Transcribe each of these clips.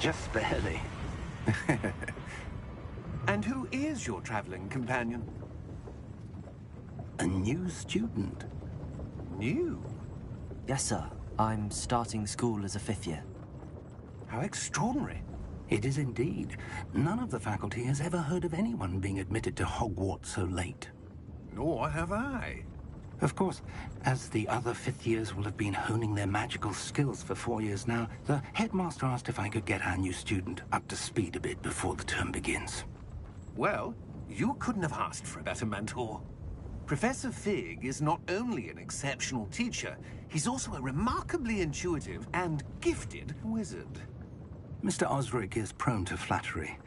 Just barely. And who is your traveling companion? A new student. New? Yes, sir. I'm starting school as a 5th year. How extraordinary. It is indeed. None of the faculty has ever heard of anyone being admitted to Hogwarts so late. Nor have I. Of course, as the other 5th years will have been honing their magical skills for 4 years now, the headmaster asked if I could get our new student up to speed a bit before the term begins. Well, you couldn't have asked for a better mentor. Professor Fig is not only an exceptional teacher, he's also a remarkably intuitive and gifted wizard. Mr. Osric is prone to flattery.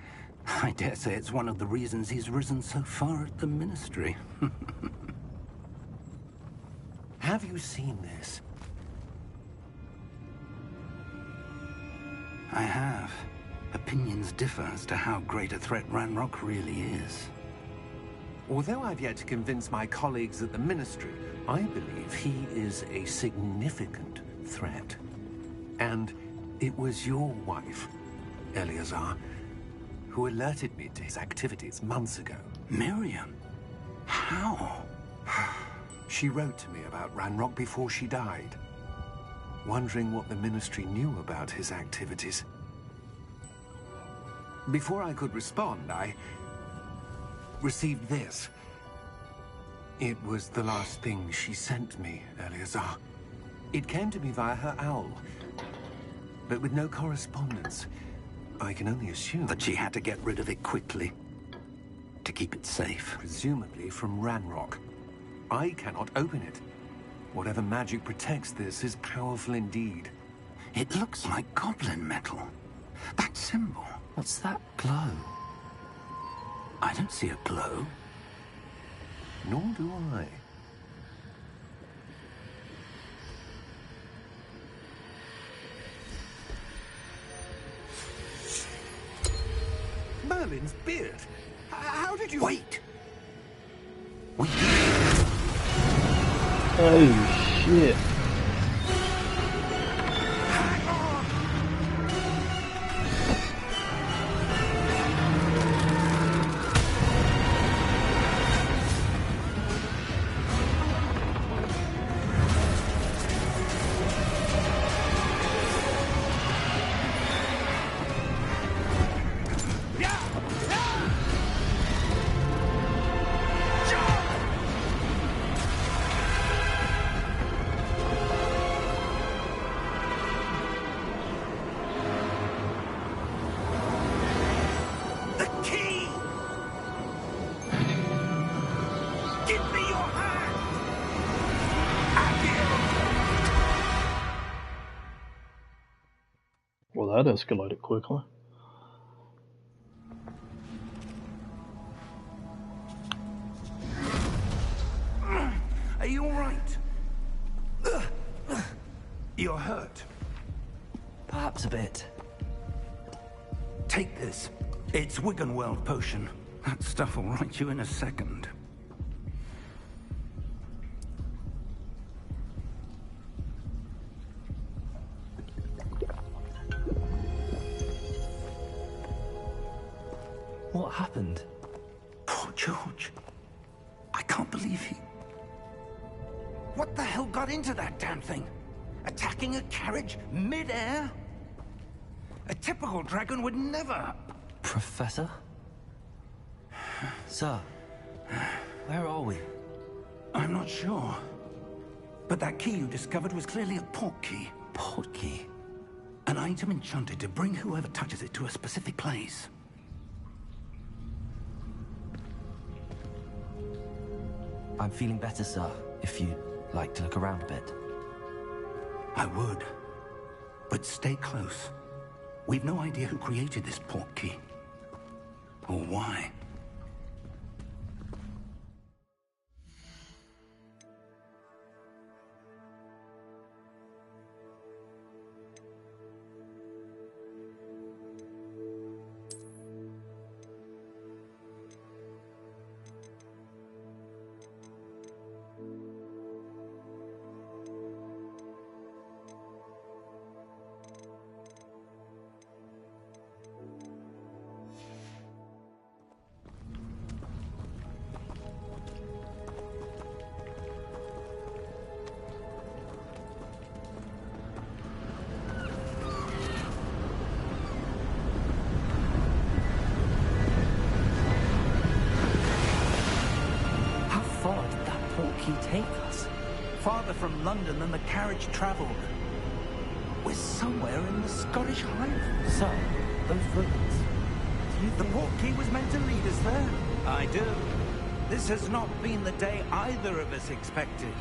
I dare say it's one of the reasons he's risen so far at the Ministry. Have you seen this? I have. Opinions differ as to how great a threat Ranrock really is. Although I've yet to convince my colleagues at the Ministry, I believe he is a significant threat. And it was your wife, Eleazar, who alerted me to his activities months ago. Miriam? How? She wrote to me about Ranrock before she died, wondering what the Ministry knew about his activities. Before I could respond, I received this. It was the last thing she sent me, Eleazar. It came to me via her owl, but with no correspondence. I can only assume that she had to get rid of it quickly, to keep it safe. Presumably from Ranrock. I cannot open it. Whatever magic protects this is powerful indeed. It looks like goblin metal. That symbol. What's that glow? I don't see a glow. Nor do I. Merlin's beard. How did you... Wait! We... Oh, shit. Well, that escalated quickly. Are you all right? You're hurt. Perhaps a bit. Take this. It's Wiggenweld potion. That stuff will right you in a second. What happened? Poor George. I can't believe he... What the hell got into that damn thing? Attacking a carriage mid-air? A typical dragon would never... Professor? Sir, where are we? I'm not sure. But that key you discovered was clearly a port key. Port key? An item enchanted to bring whoever touches it to a specific place. I'm feeling better, sir, if you'd like to look around a bit. I would. But stay close. We've no idea who created this port key. Or why. take us? Farther from London than the carriage travelled. We're somewhere in the Scottish Highlands. Sir, those ruins. Do you The think... portkey was meant to lead us there. I do. This has not been the day either of us expected.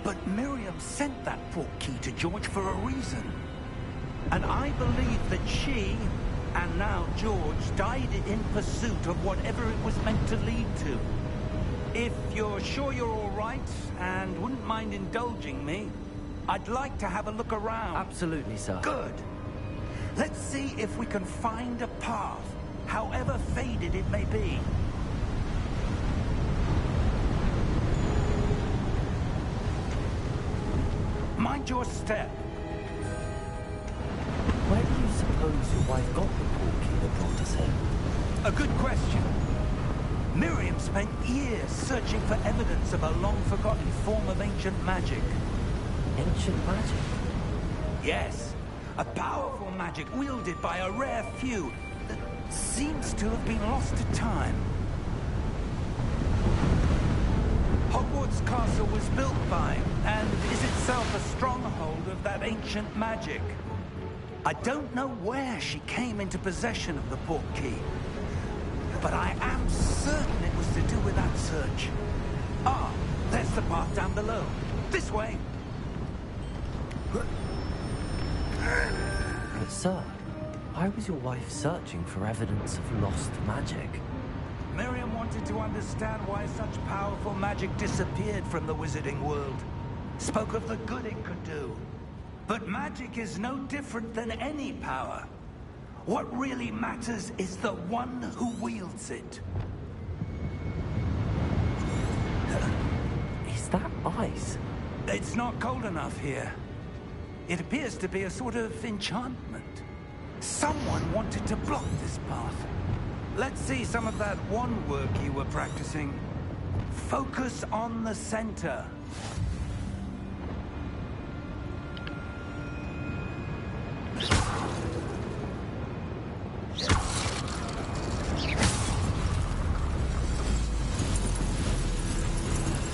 But Miriam sent that portkey to George for a reason. And I believe that she, and now George, died in pursuit of whatever it was meant to lead to. If you're sure you're all right, and wouldn't mind indulging me, I'd like to have a look around. Absolutely, sir. Good. Let's see if we can find a path, however faded it may be. Mind your step. Where do you suppose your wife got the portkey that brought us here? A good question. Miriam spent years searching for evidence of a long-forgotten form of ancient magic. Ancient magic? Yes, a powerful magic wielded by a rare few that seems to have been lost to time. Hogwarts Castle was built by, and is itself a stronghold of that ancient magic. I don't know where she came into possession of the portkey, but I am certain it was to do with that search. Ah, there's the path down below. This way. But sir, why was your wife searching for evidence of lost magic? Miriam wanted to understand why such powerful magic disappeared from the wizarding world. Spoke of the good it could do. But magic is no different than any power. What really matters is the one who wields it. Is that ice? It's not cold enough here. It appears to be a sort of enchantment. Someone wanted to block this path. Let's see some of that wand work you were practicing. Focus on the center.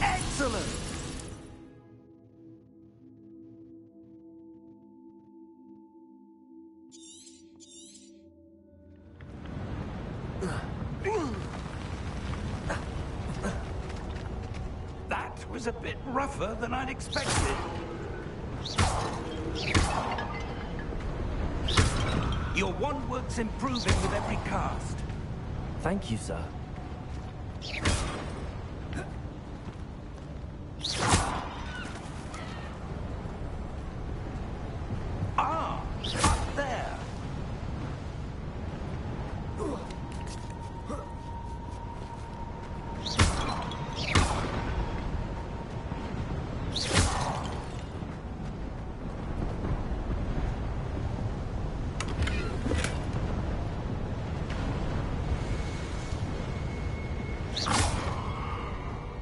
Excellent! That was a bit rougher than I'd expected. Your wand work's improving with every cast. Thank you, sir. Ah, up there.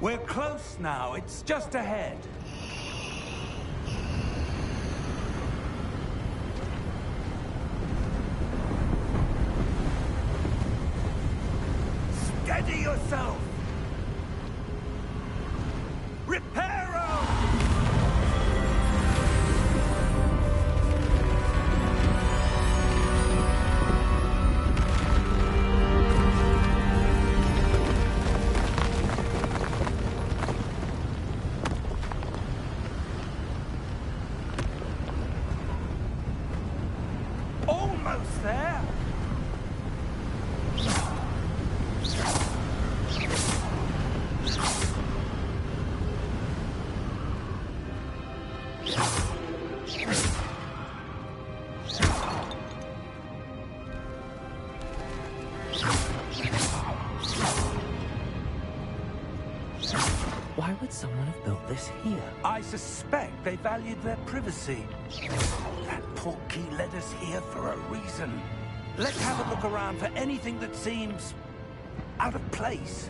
We're close now. It's just ahead. Steady yourself! Reparo! Almost there! Why would someone have built this here? I suspect they valued their privacy. That portkey led us here for a reason. Let's have a look around for anything that seems out of place.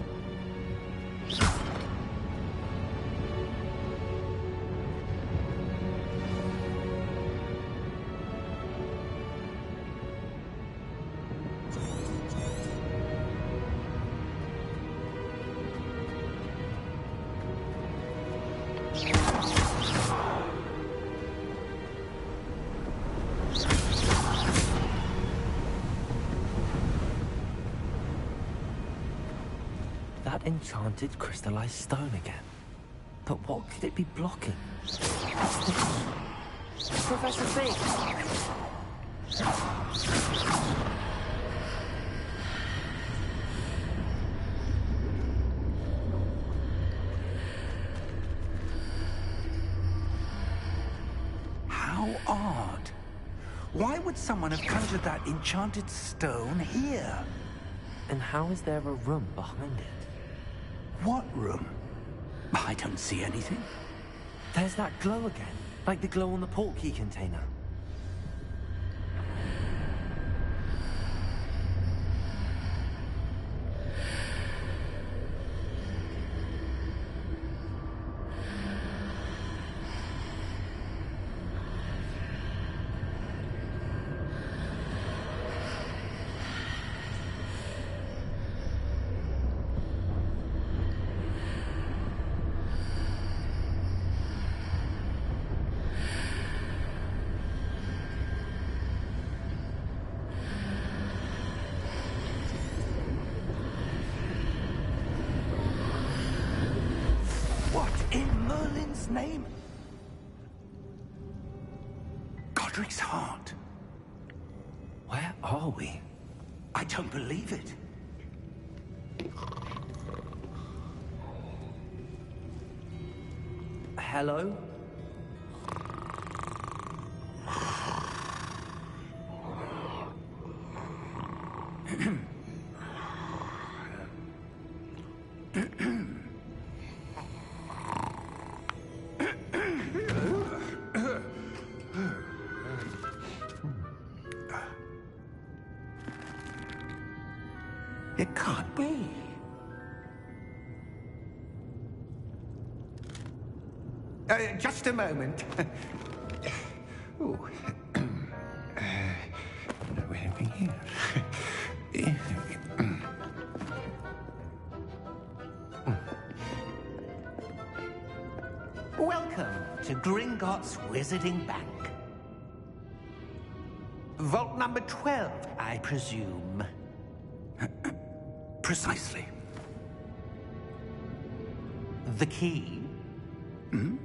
That enchanted crystallized stone again. But what could it be blocking? Professor Fig! How odd. Why would someone have conjured that enchanted stone here? And how is there a room behind it? What room? I don't see anything. There's that glow again, like the glow on the portkey container. Name? Godric's heart. Where are we? I don't believe it. Hello? It can't be. Just a moment. Ooh. Welcome to Gringotts Wizarding Bank. Vault number 12, I presume. Precisely. The key? Hmm?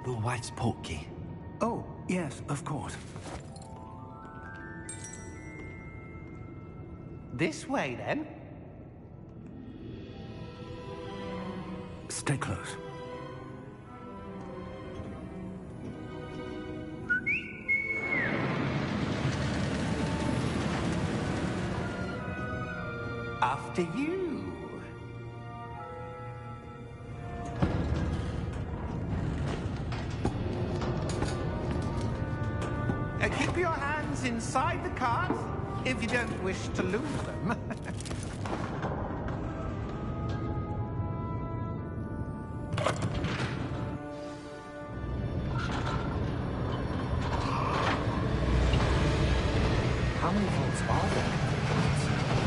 Your wife's portkey. Oh, yes, of course. This way, then. Stay close. After you. Keep your hands inside the cart if you don't wish to lose them. How many vaults are there?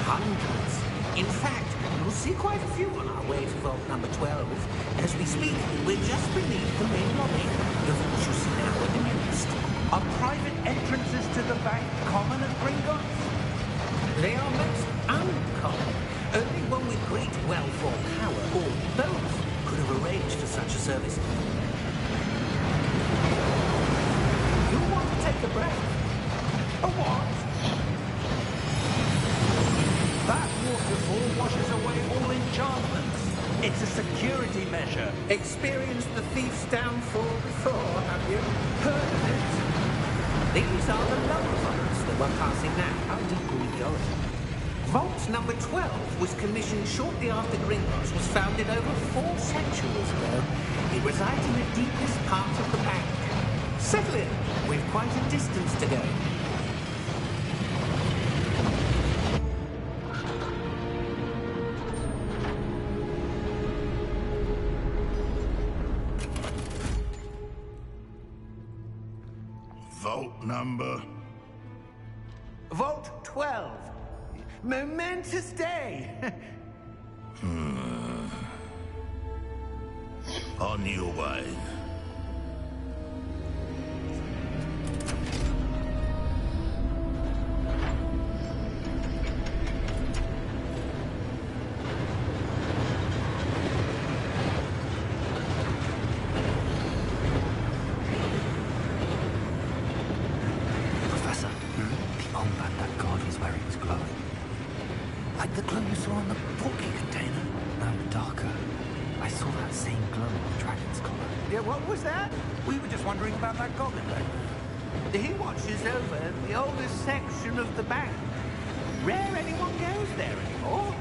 Hundreds. In fact, you'll see quite a few on our way to vault number 12. As we speak, we're just beneath the main lobby. The vaults you see now are nearest. Are private entrances to the bank common at Gringotts? They are most uncommon. Only one with great wealth or power, or both, could have arranged for such a service. You want to take a breath? A what? That waterfall washes away all enchantments. It's a security measure. Experienced the thief's downfall before, have you? Heard of it? These are the lower vaults that we're passing now. How deep are we going? Vault number 12 was commissioned shortly after Gringotts was founded over 4 centuries ago. It resides in the deepest part of the bank. Settle in. We've quite a distance to go. Vault number? Vault 12. Momentous day. On your way. was where he was glowing. Like the glow you saw on the porky container? No, darker. I saw that same glow on the dragon's collar. Yeah, what was that? We were just wondering about that goblin back there. He watches over the oldest section of the bank. Rare anyone goes there anymore.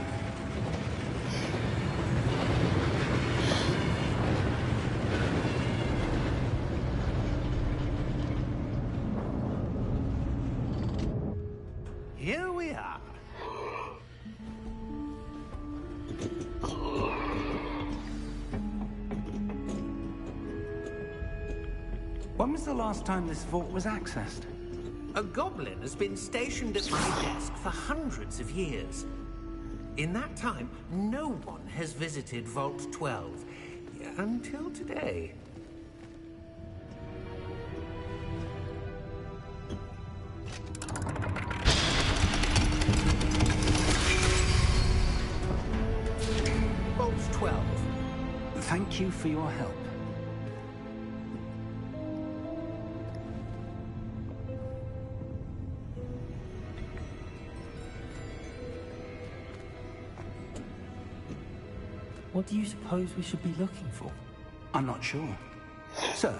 Here we are. When was the last time this vault was accessed? A goblin has been stationed at my desk for hundreds of years. In that time, no one has visited Vault 12. Until today. Vault 12. Thank you for your help. What do you suppose we should be looking for? I'm not sure. Sir,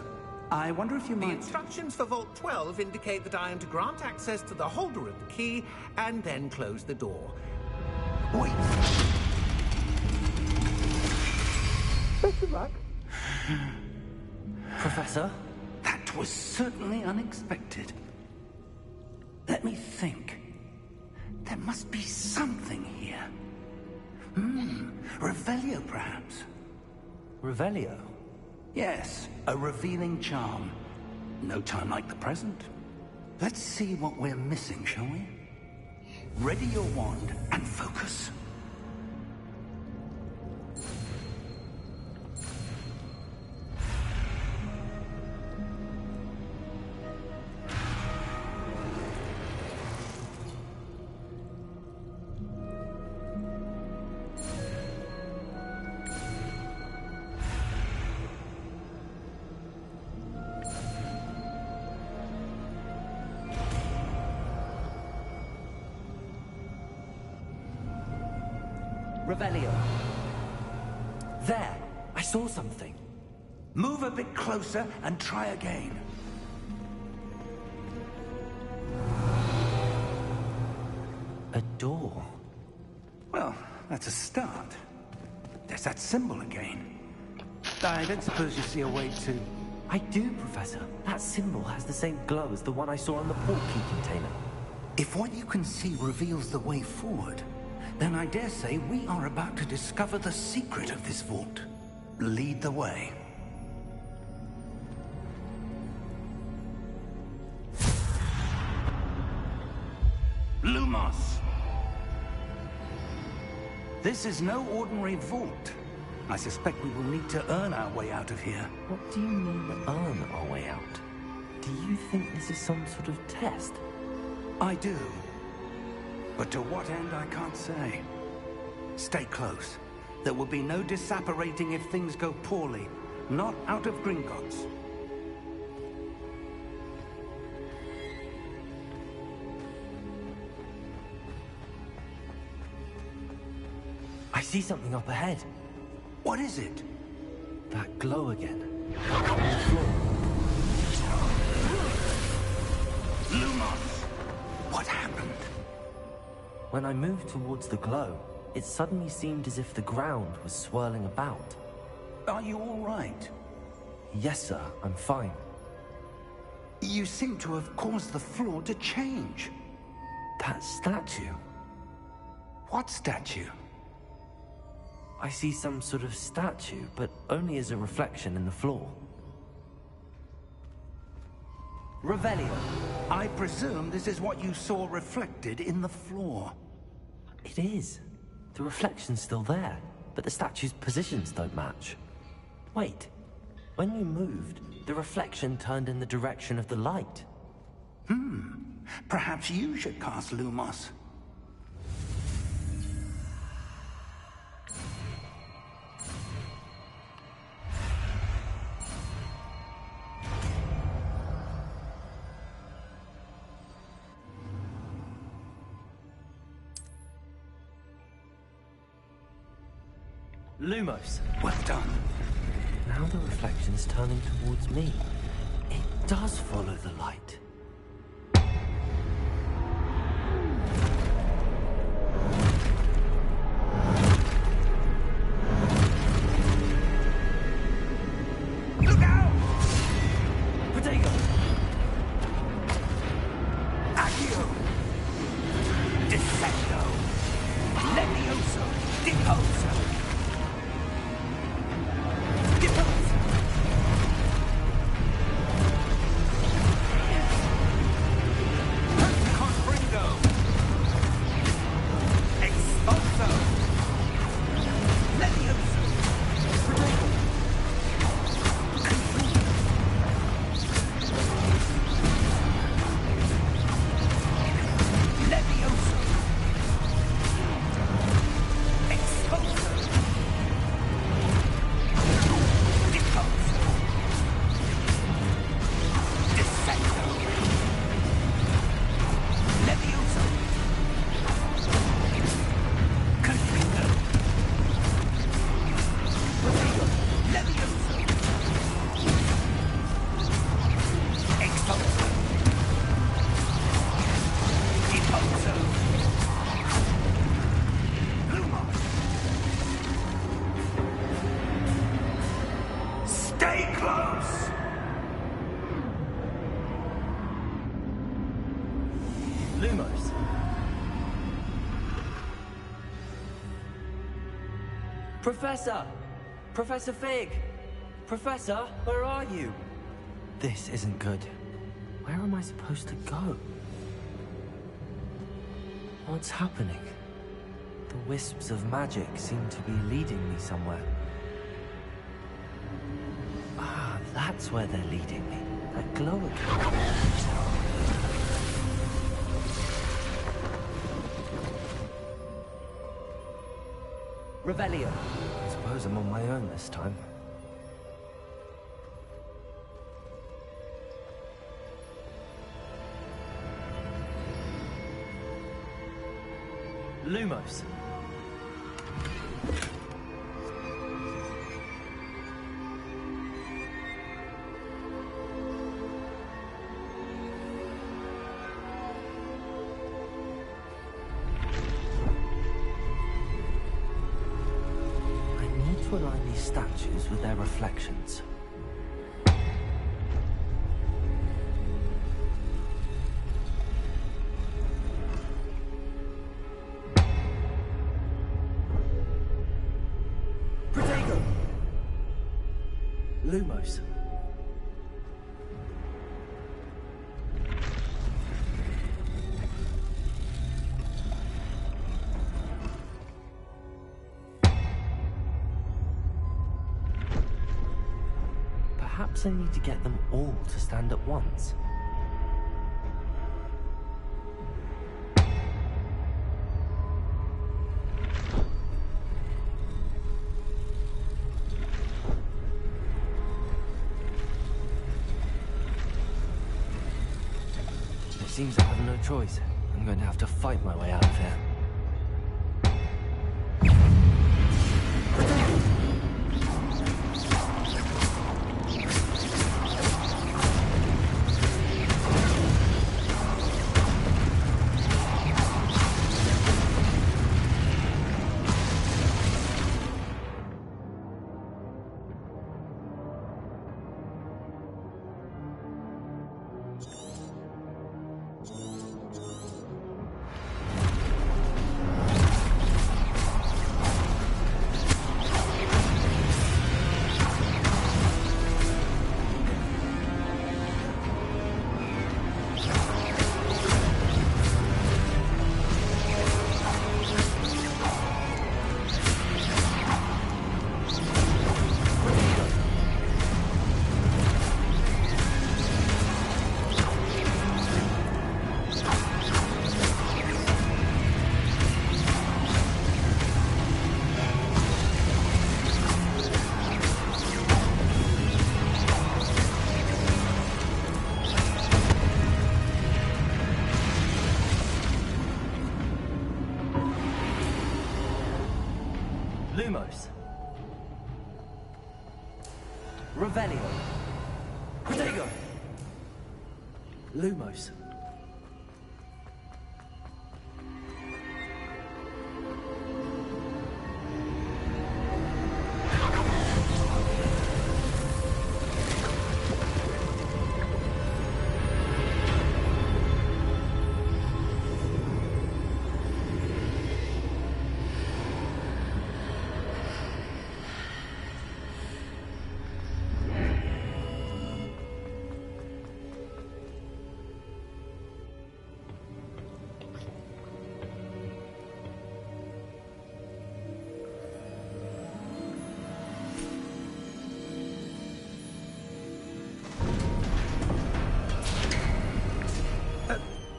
I wonder if you The might... instructions for Vault 12 indicate that I am to grant access to the holder of the key and then close the door. Wait. Better luck. Professor? That was certainly unexpected. Let me think. There must be something here. Revelio, perhaps? Revelio? Yes, a revealing charm. No time like the present. Let's see what we're missing, shall we? Ready your wand and focus. Revelio. There! I saw something. Move a bit closer and try again. A door. Well, that's a start. There's that symbol again. I don't suppose you see a way to... I do, Professor. That symbol has the same glow as the one I saw on the portkey container. If what you can see reveals the way forward, then I dare say we are about to discover the secret of this vault. Lead the way. Lumos! This is no ordinary vault. I suspect we will need to earn our way out of here. What do you mean, earn our way out? Do you think this is some sort of test? I do. But to what end, I can't say. Stay close. There will be no disapparating if things go poorly. Not out of Gringotts. I see something up ahead. What is it? That glow again. On the floor. Lumos! What happened? When I moved towards the glow, it suddenly seemed as if the ground was swirling about. Are you all right? Yes, sir, I'm fine. You seem to have caused the floor to change. That statue. What statue? I see some sort of statue, but only as a reflection in the floor. Revelio. I presume this is what you saw reflected in the floor. It is. The reflection's still there, but the statue's positions don't match. Wait. When you moved, the reflection turned in the direction of the light. Perhaps you should cast Lumos. Lumos. Well done. Now the reflection's turning towards me. It does follow the light. Look out! Protego! Accio! Dissecto! Levioso! Deposo! Deposo! Confringo! Expulso! Levioso! Levioso! Expulso! Deposo! Dissecto! Levioso! Confringo! Levioso! Expulso! Deposo! Lumos! Stay close! Lumos. Professor! Professor Fig! Professor, where are you? This isn't good. Where am I supposed to go? What's happening? The wisps of magic seem to be leading me somewhere. Ah, that's where they're leading me. That glow again. Revelio. I suppose I'm on my own this time. Lumos. To align these statues with their reflections. Protego! Lumos. Perhaps I need to get them all to stand at once. It seems I have no choice. I'm going to have to fight my way out of here. Lumos. Revelio. Protego. Lumos.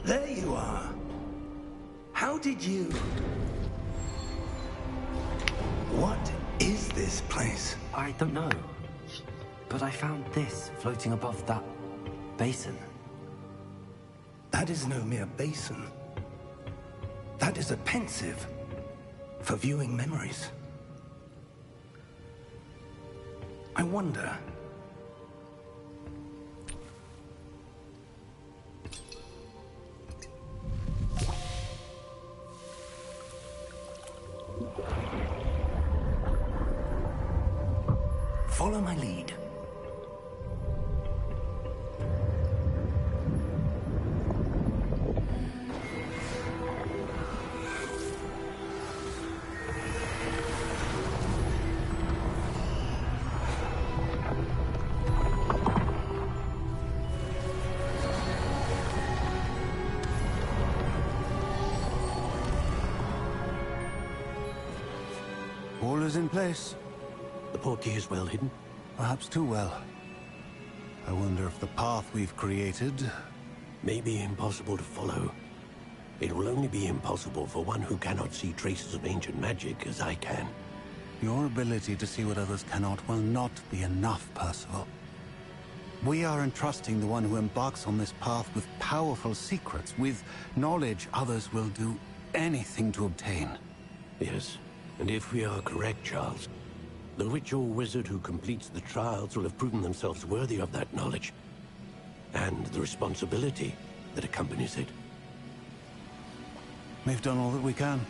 There you are. How did you... What is this place? I don't know. But I found this floating above that basin. That is no mere basin. That is a pensive for viewing memories. I wonder... Follow my lead. All is in place. The portkey is well hidden. Perhaps too well. I wonder if the path we've created... May be impossible to follow. It will only be impossible for one who cannot see traces of ancient magic as I can. Your ability to see what others cannot will not be enough, Percival. We are entrusting the one who embarks on this path with powerful secrets, with knowledge others will do anything to obtain. Yes, and if we are correct, Charles, the witch or wizard who completes the trials will have proven themselves worthy of that knowledge, and the responsibility that accompanies it. We've done all that we can.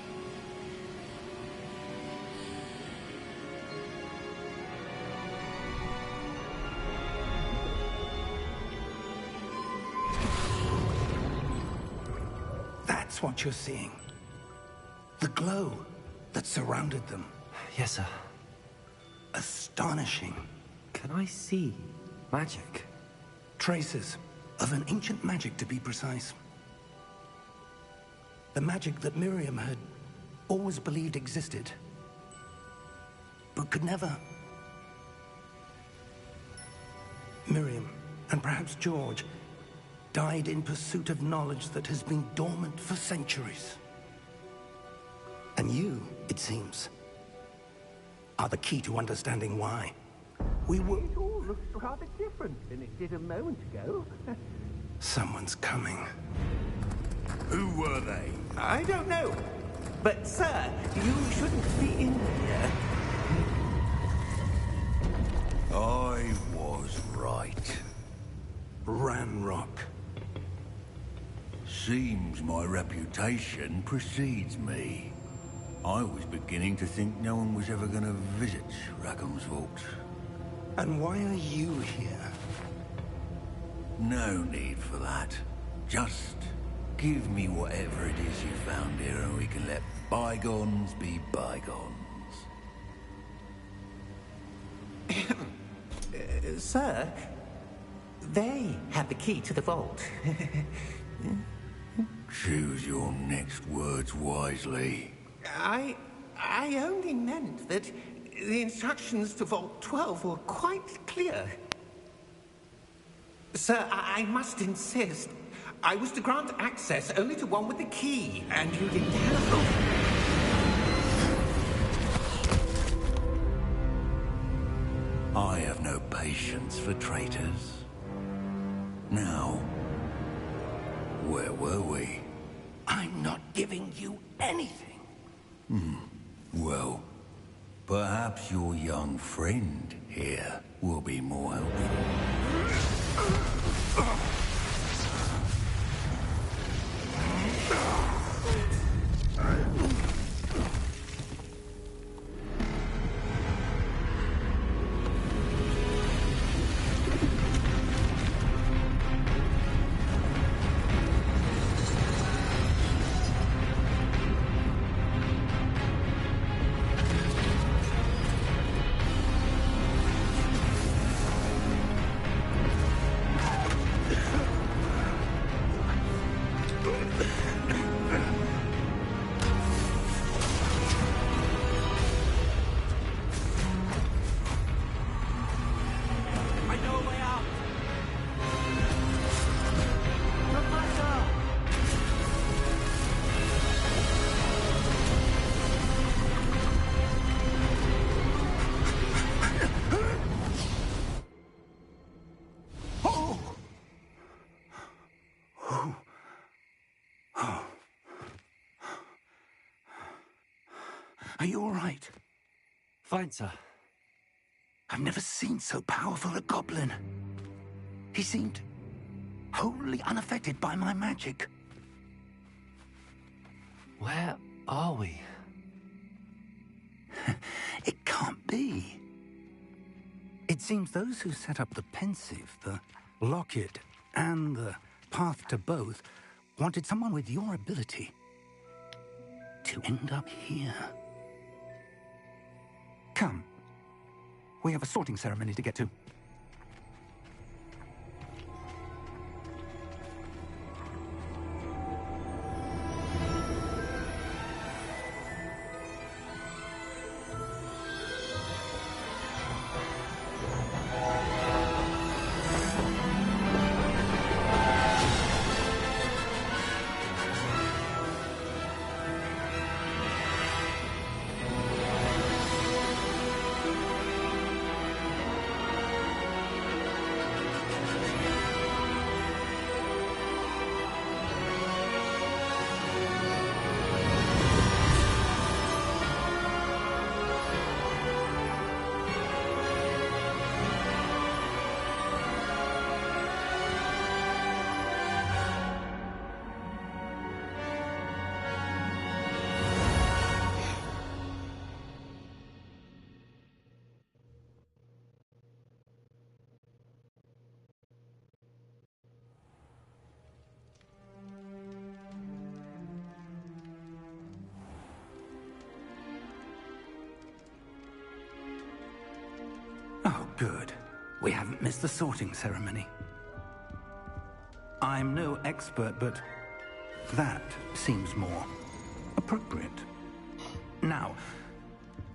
That's what you're seeing. The glow that surrounded them. Yes, sir. Astonishing. Can I see magic? Traces of an ancient magic, to be precise. The magic that Miriam had always believed existed, but could never. Miriam, and perhaps George, died in pursuit of knowledge that has been dormant for centuries. And you, it seems, are the key to understanding why. We were... It all looks rather different than it did a moment ago. Someone's coming. Who were they? I don't know. But, sir, you shouldn't be in here. I was right. Ranrock. Seems my reputation precedes me. I was beginning to think no one was ever going to visit Rackham's Vault. And why are you here? No need for that. Just give me whatever it is you found here and we can let bygones be bygones. Sir, they have the key to the vault. Choose your next words wisely. I only meant that the instructions to Vault 12 were quite clear. Sir, I must insist. I was to grant access only to one with the key, and you didn't have them. I have no patience for traitors. Now, where were we? I'm not giving you anything. Well, Perhaps your young friend here will be more helpful. Are you all right? Fine, sir. I've never seen so powerful a goblin. He seemed wholly unaffected by my magic. Where are we? It can't be. It seems those who set up the pensive, the locket, and the path to both wanted someone with your ability to end up here. Come. We have a sorting ceremony to get to. Oh, good. We haven't missed the sorting ceremony. I'm no expert, but that seems more appropriate. Now,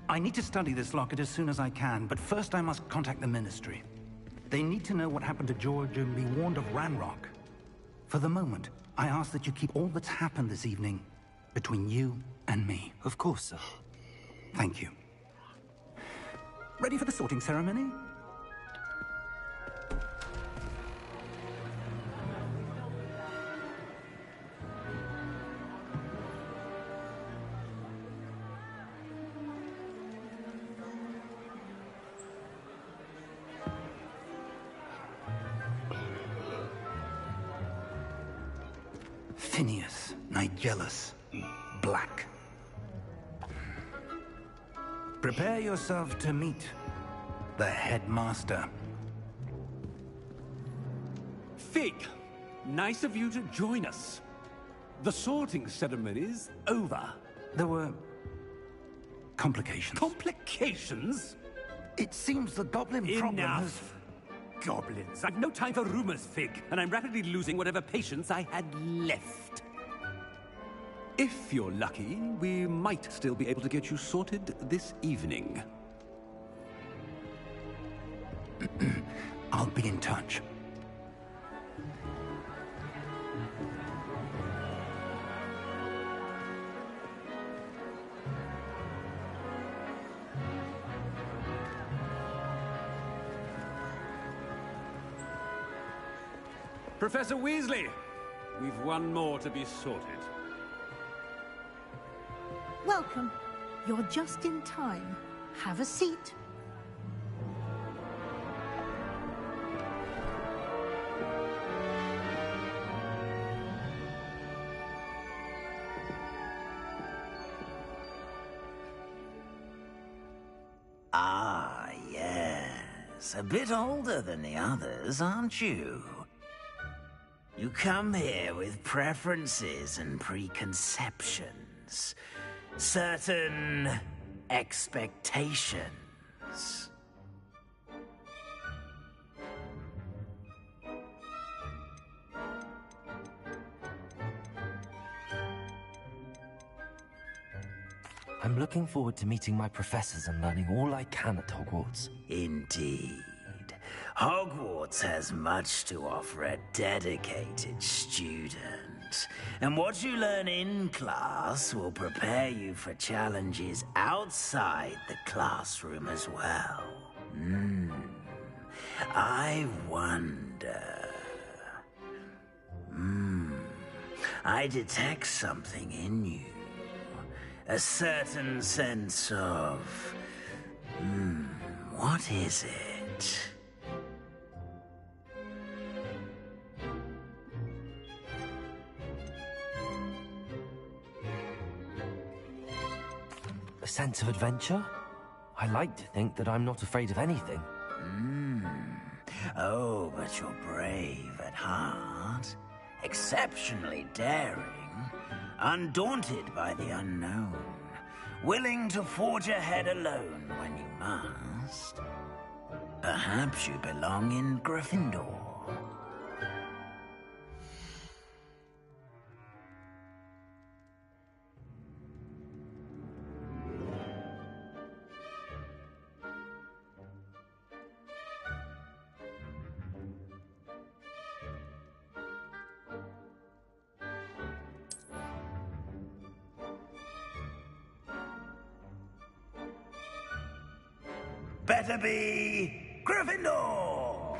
I need to study this locket as soon as I can, but first I must contact the Ministry. They need to know what happened to George and be warned of Ranrock. For the moment, I ask that you keep all that's happened this evening between you and me. Of course, sir. Thank you. Ready for the sorting ceremony? Phineas, Nigellus, Black. Prepare yourself to meet the headmaster. Fig, nice of you to join us. The sorting ceremony's over. There were complications. Complications? It seems the goblin problem has... Enough! Goblins. I've no time for rumors, Fig, and I'm rapidly losing whatever patience I had left. If you're lucky, we might still be able to get you sorted this evening. I'll be in touch. Professor Weasley, we've one more to be sorted. Welcome. You're just in time. Have a seat. Ah, yes. A bit older than the others, aren't you? You come here with preferences and preconceptions. Certain expectations. I'm looking forward to meeting my professors and learning all I can at Hogwarts. Indeed. Hogwarts has much to offer a dedicated student. And what you learn in class will prepare you for challenges outside the classroom as well. I wonder... I detect something in you. A certain sense of... what is it? A sense of adventure? I like to think that I'm not afraid of anything. Oh, but you're brave at heart. Exceptionally daring. Undaunted by the unknown. Willing to forge ahead alone when you must. Perhaps you belong in Gryffindor. Better be Gryffindor!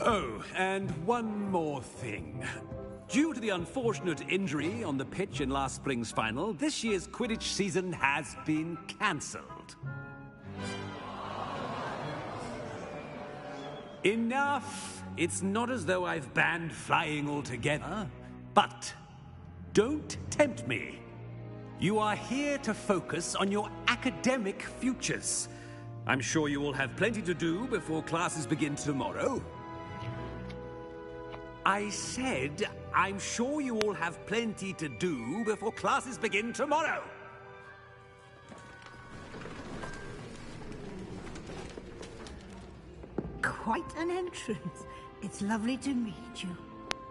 Oh, and one more thing. Due to the unfortunate injury on the pitch in last spring's final, this year's Quidditch season has been cancelled. Enough! It's not as though I've banned flying altogether. But don't tempt me. You are here to focus on your academic futures. I'm sure you will have plenty to do before classes begin tomorrow. I said, I'm sure you all have plenty to do before classes begin tomorrow. Quite an entrance. It's lovely to meet you.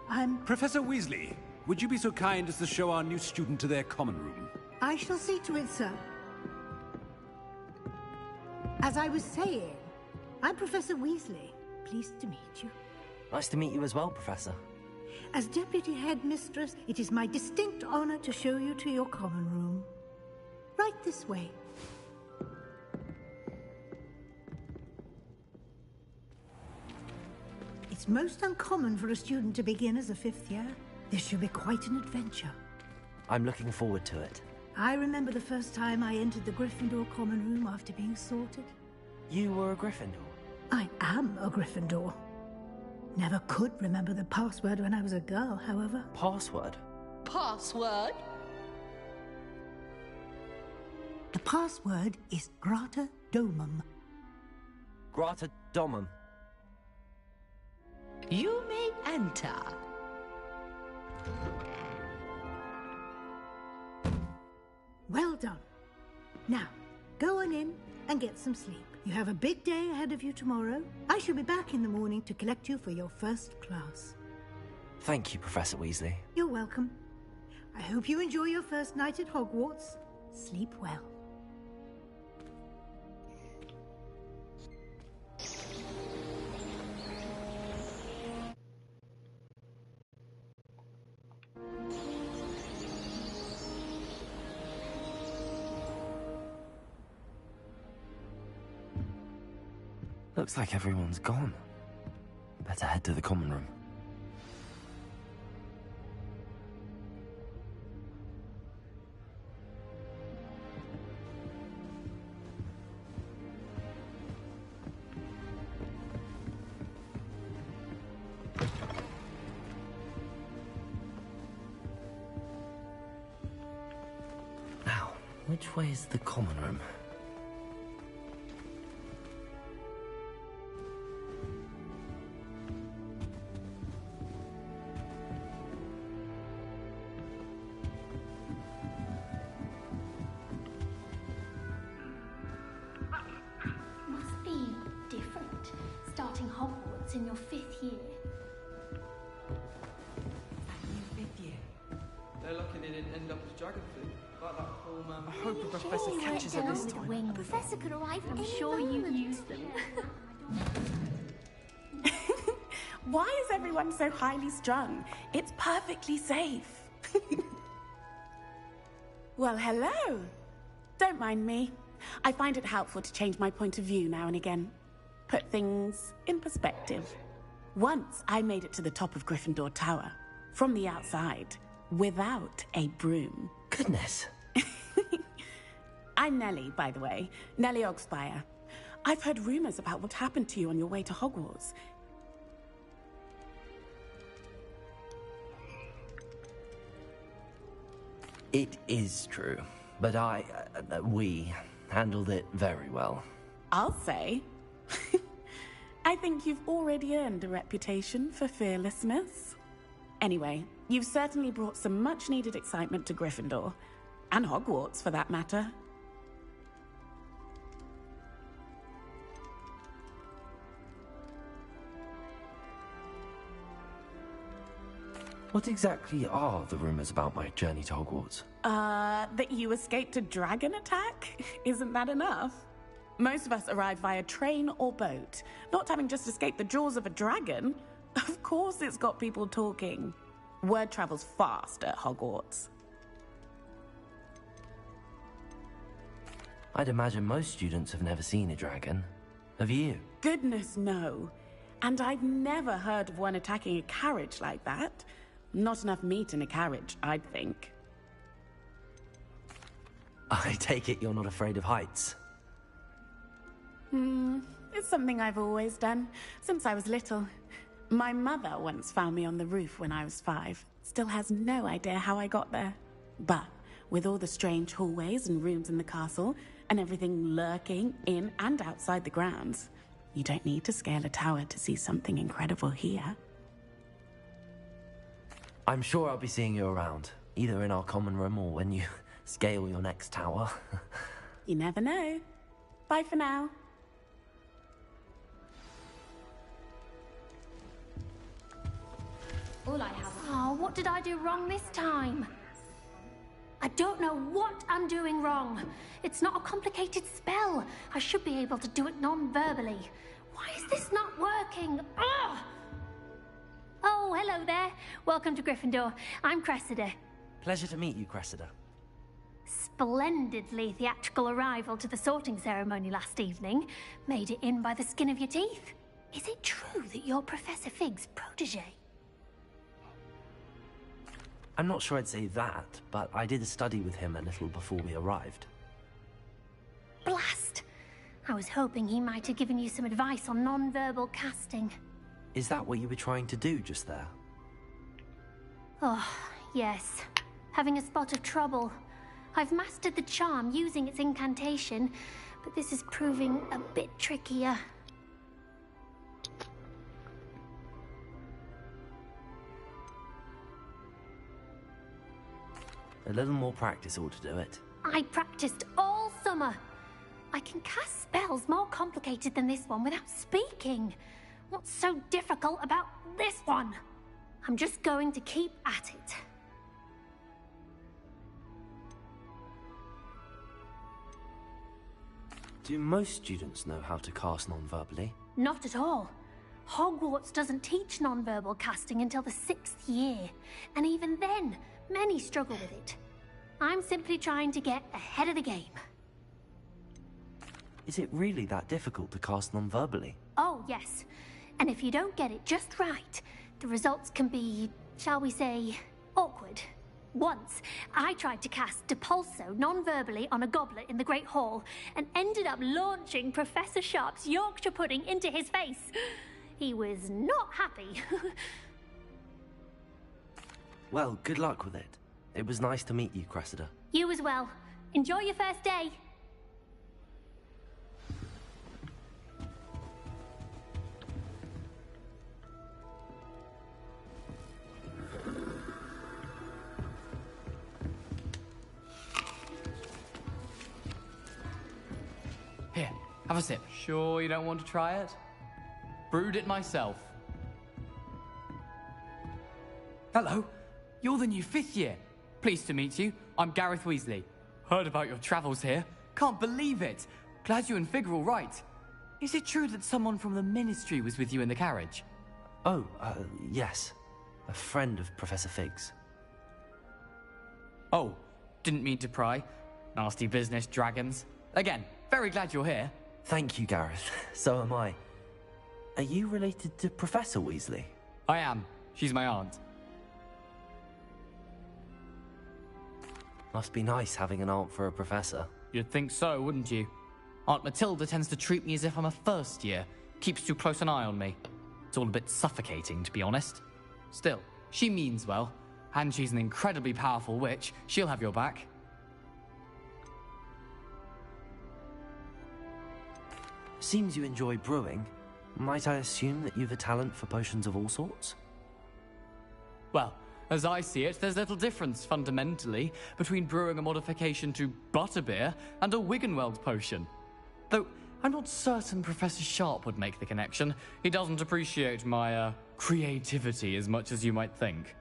I'm... Professor Weasley, would you be so kind as to show our new student to their common room? I shall see to it, sir. As I was saying, I'm Professor Weasley. Pleased to meet you. Nice to meet you as well, Professor. As Deputy Headmistress, it is my distinct honor to show you to your common room. Right this way. It's most uncommon for a student to begin as a fifth year. This should be quite an adventure. I'm looking forward to it. I remember the first time I entered the Gryffindor common room after being sorted. You were a Gryffindor? I am a Gryffindor. Never could remember the password when I was a girl, however. Password? Password? The password is Grata Domum. Grata Domum. You may enter. Well done. Now, go on in and get some sleep. You have a big day ahead of you tomorrow. I shall be back in the morning to collect you for your first class. Thank you, Professor Weasley. You're welcome. I hope you enjoy your first night at Hogwarts. Sleep well. Looks like everyone's gone. Better head to the common room. Now, which way is the common room? Must be different, starting Hogwarts in your 5th year. Fifth year. They're lucky they didn't end up as dragon food. Like that whole man. I hope the Sure professor you catches went her down this with time. wings. A professor could arrive at any sure moment. You used them. Why is everyone so highly strung? It's perfectly safe. Well, hello. Don't mind me. I find it helpful to change my point of view now and again. Put things in perspective. Once I made it to the top of Gryffindor Tower, from the outside, without a broom. Goodness. I'm Nellie, by the way. Nellie Ogspire. I've heard rumors about what happened to you on your way to Hogwarts. It is true, but we handled it very well. I'll say. I think you've already earned a reputation for fearlessness. Anyway, you've certainly brought some much-needed excitement to Gryffindor. And Hogwarts, for that matter. What exactly are the rumors about my journey to Hogwarts? That you escaped a dragon attack? Isn't that enough? Most of us arrive via train or boat, not having just escaped the jaws of a dragon. Of course it's got people talking. Word travels fast at Hogwarts. I'd imagine most students have never seen a dragon. Have you? Goodness, no. And I've never heard of one attacking a carriage like that. Not enough meat in a carriage, I'd think. I take it you're not afraid of heights. It's something I've always done, since I was little. My mother once found me on the roof when I was 5. Still has no idea how I got there. But with all the strange hallways and rooms in the castle, and everything lurking in and outside the grounds, you don't need to scale a tower to see something incredible here. I'm sure I'll be seeing you around, either in our common room or when you scale your next tower. You never know. Bye for now. All I have. Oh, what did I do wrong this time? I don't know what I'm doing wrong. It's not a complicated spell. I should be able to do it non-verbally. Why is this not working? Ugh! Oh, hello there. Welcome to Gryffindor. I'm Cressida. Pleasure to meet you, Cressida. Splendidly theatrical arrival to the sorting ceremony last evening. Made it in by the skin of your teeth. Is it true that you're Professor Fig's protege? I'm not sure I'd say that, but I did study with him a little before we arrived. Blast! I was hoping he might have given you some advice on non-verbal casting. Is that what you were trying to do just there? Oh, yes. Having a spot of trouble. I've mastered the charm using its incantation, but this is proving a bit trickier. A little more practice ought to do it. I practiced all summer. I can cast spells more complicated than this one without speaking. What's so difficult about this one? I'm just going to keep at it. Do most students know how to cast non-verbally? Not at all. Hogwarts doesn't teach non-verbal casting until the 6th year, and even then, many struggle with it. I'm simply trying to get ahead of the game. Is it really that difficult to cast non-verbally? Oh, yes. And if you don't get it just right, the results can be, shall we say, awkward. Once, I tried to cast Depulso non-verbally on a goblet in the Great Hall and ended up launching Professor Sharp's Yorkshire pudding into his face. He was not happy. Well, good luck with it. It was nice to meet you, Cressida. You as well. Enjoy your first day. Here, have a sip. Sure you don't want to try it? Brewed it myself. Hello, you're the new 5th year. Pleased to meet you. I'm Gareth Weasley. Heard about your travels here. Can't believe it. Glad you and Fig are all right. Is it true that someone from the Ministry was with you in the carriage? Oh, yes. A friend of Professor Fig's. Oh, didn't mean to pry. Nasty business, dragons. Again, very glad you're here. Thank you, Gareth. So am I. Are you related to Professor Weasley? I am. She's my aunt. Must be nice having an aunt for a professor. You'd think so, wouldn't you? Aunt Matilda tends to treat me as if I'm a first year. Keeps too close an eye on me. It's all a bit suffocating, to be honest. Still, she means well. And she's an incredibly powerful witch. She'll have your back. Seems you enjoy brewing. Might I assume that you've a talent for potions of all sorts? Well, as I see it, there's little difference, fundamentally, between brewing a modification to butterbeer and a Wiggenweld potion. Though, I'm not certain Professor Sharp would make the connection. He doesn't appreciate my, creativity as much as you might think.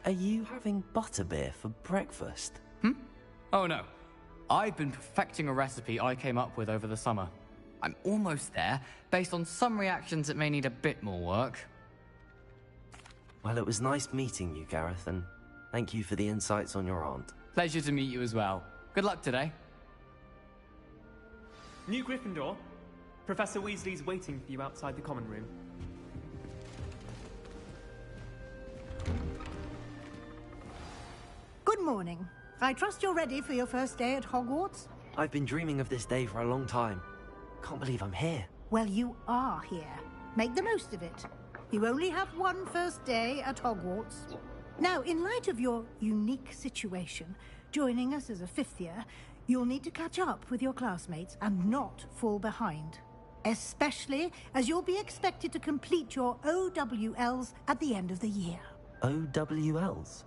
Are you having butterbeer for breakfast? Oh no. I've been perfecting a recipe I came up with over the summer. I'm almost there, based on some reactions that may need a bit more work. Well, it was nice meeting you, Gareth, and thank you for the insights on your aunt. Pleasure to meet you as well. Good luck today. New Gryffindor. Professor Weasley's waiting for you outside the common room. Good morning. I trust you're ready for your first day at Hogwarts? I've been dreaming of this day for a long time. Can't believe I'm here. Well, you are here. Make the most of it. You only have one first day at Hogwarts. Now, in light of your unique situation, joining us as a 5th year, you'll need to catch up with your classmates and not fall behind. Especially as you'll be expected to complete your OWLs at the end of the year. OWLs?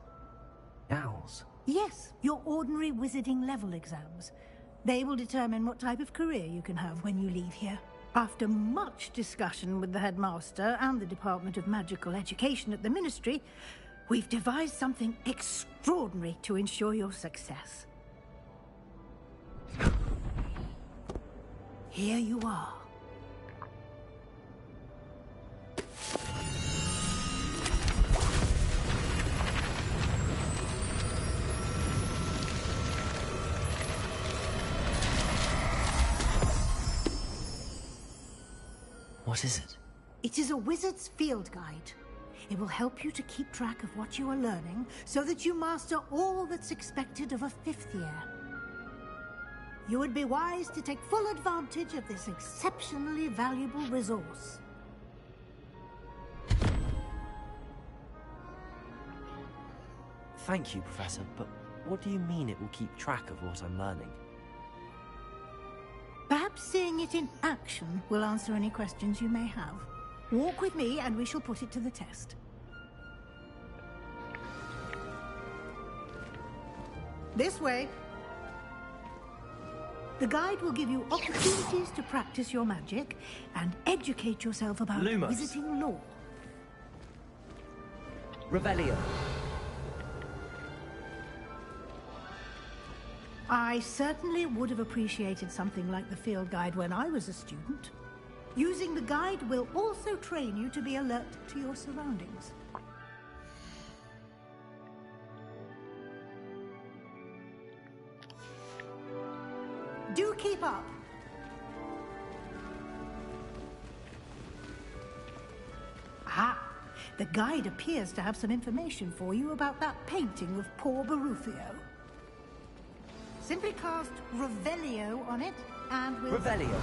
Owls? Yes, your ordinary wizarding level exams. They will determine what type of career you can have when you leave here. After much discussion with the headmaster and the Department of Magical Education at the Ministry, we've devised something extraordinary to ensure your success. Here you are. What is it? It is a wizard's field guide. It will help you to keep track of what you are learning so that you master all that's expected of a 5th year. You would be wise to take full advantage of this exceptionally valuable resource. Thank you, Professor, but what do you mean it will keep track of what I'm learning? Perhaps seeing it in action will answer any questions you may have. Walk with me and we shall put it to the test. This way. The guide will give you opportunities to practice your magic and educate yourself about Lumos. wizarding lore. Revelio. I certainly would have appreciated something like the field guide when I was a student. Using the guide will also train you to be alert to your surroundings. Do keep up. Ah, the guide appears to have some information for you about that painting of poor Barufio. Simply cast Revelio on it, and we'll... Revelio.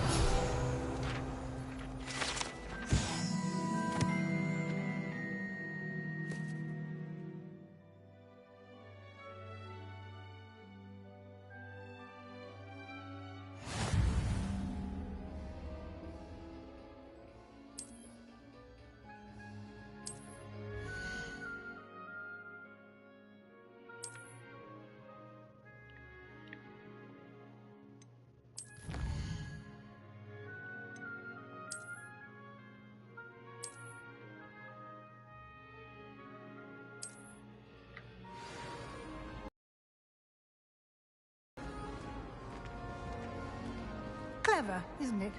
Clever, isn't it?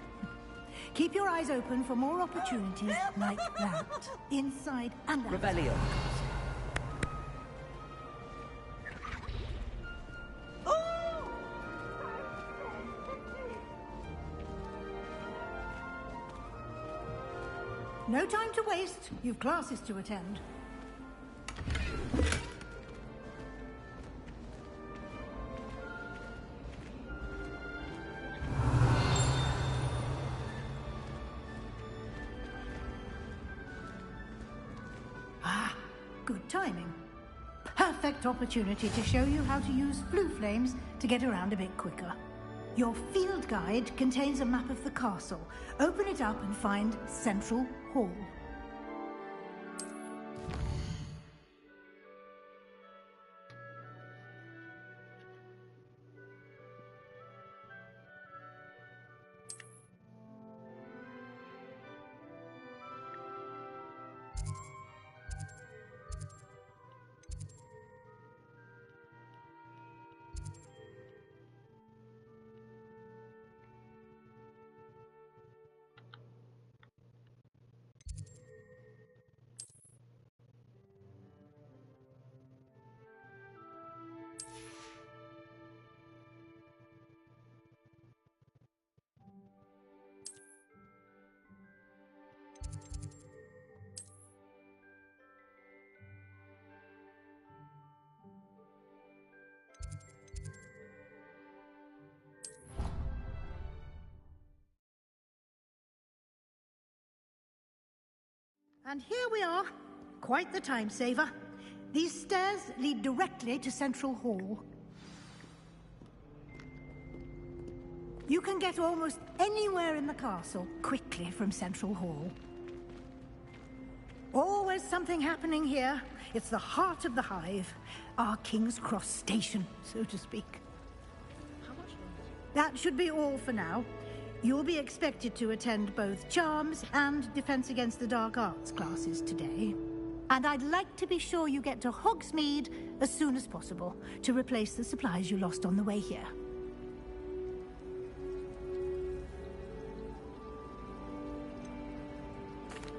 Keep your eyes open for more opportunities like that, inside and out. Revelio. No time to waste. You've classes to attend. Ah, good timing. Perfect opportunity to show you how to use flue flames to get around a bit quicker. Your field guide contains a map of the castle. Open it up and find Central Hall. And here we are. Quite the time saver. These stairs lead directly to Central Hall. You can get almost anywhere in the castle quickly from Central Hall. Always something happening here. It's the heart of the hive. Our King's Cross station, so to speak. That should be all for now. You'll be expected to attend both Charms and Defense Against the Dark Arts classes today. And I'd like to be sure you get to Hogsmeade as soon as possible to replace the supplies you lost on the way here.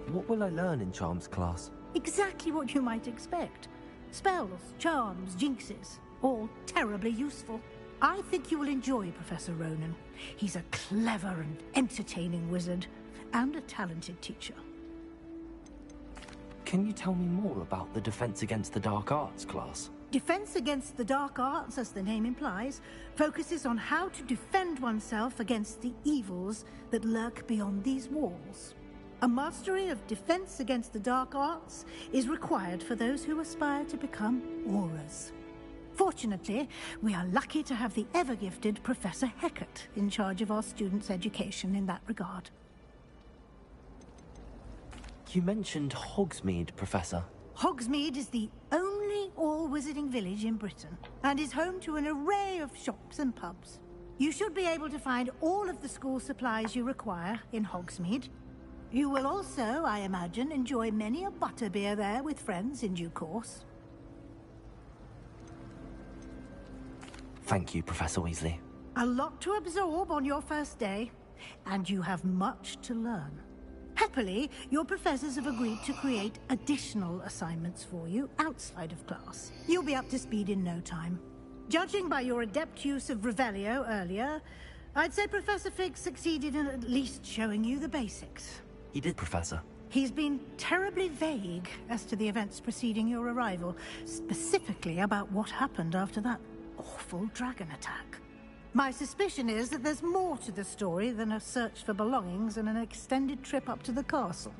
What will I learn in Charms class? Exactly what you might expect. Spells, charms, jinxes, all terribly useful. I think you will enjoy Professor Ronan. He's a clever and entertaining wizard, and a talented teacher. Can you tell me more about the Defense Against the Dark Arts class? Defense Against the Dark Arts, as the name implies, focuses on how to defend oneself against the evils that lurk beyond these walls. A mastery of Defense Against the Dark Arts is required for those who aspire to become Aurors. Fortunately, we are lucky to have the ever-gifted Professor Hecat in charge of our students' education in that regard. You mentioned Hogsmeade, Professor. Hogsmeade is the only all-wizarding village in Britain, and is home to an array of shops and pubs. You should be able to find all of the school supplies you require in Hogsmeade. You will also, I imagine, enjoy many a butterbeer there with friends in due course. Thank you, Professor Weasley. A lot to absorb on your first day, and you have much to learn. Happily, your professors have agreed to create additional assignments for you outside of class. You'll be up to speed in no time. Judging by your adept use of Revelio earlier, I'd say Professor Fig succeeded in at least showing you the basics. He did, Professor. He's been terribly vague as to the events preceding your arrival, specifically about what happened after that awful dragon attack. My suspicion is that there's more to the story than a search for belongings and an extended trip up to the castle.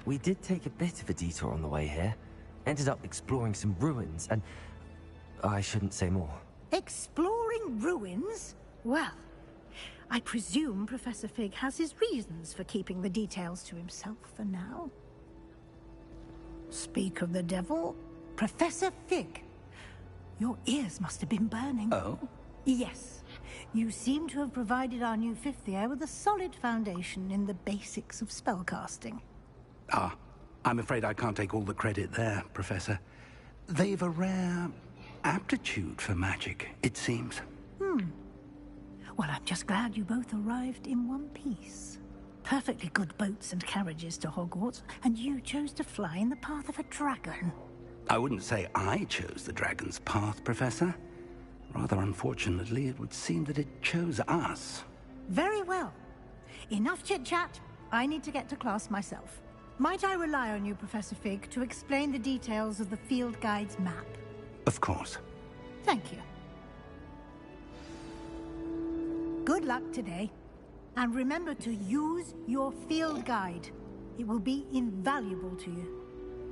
We did take a bit of a detour on the way here. Ended up exploring some ruins, and I shouldn't say more. Exploring ruins? Well, I presume Professor Fig has his reasons for keeping the details to himself for now. Speak of the devil, Professor Fig. Your ears must have been burning. Oh? Yes. You seem to have provided our new fifth year with a solid foundation in the basics of spellcasting. Ah, I'm afraid I can't take all the credit there, Professor. They've a rare aptitude for magic, it seems. Well, I'm just glad you both arrived in one piece. Perfectly good boats and carriages to Hogwarts, and you chose to fly in the path of a dragon. I wouldn't say I chose the dragon's path, Professor. Rather unfortunately, it would seem that it chose us. Very well. Enough chit-chat. I need to get to class myself. Might I rely on you, Professor Fig, to explain the details of the field guide's map? Of course. Thank you. Good luck today. And remember to use your field guide. It will be invaluable to you.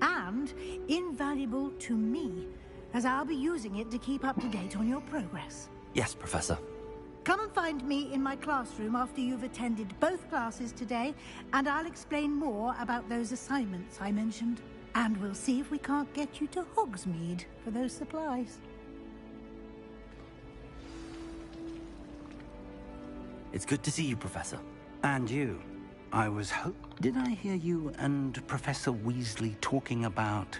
And invaluable to me, as I'll be using it to keep up to date on your progress. Yes, Professor. Come and find me in my classroom after you've attended both classes today, and I'll explain more about those assignments I mentioned. And we'll see if we can't get you to Hogsmeade for those supplies. It's good to see you, Professor. And you. Did I hear you and Professor Weasley talking about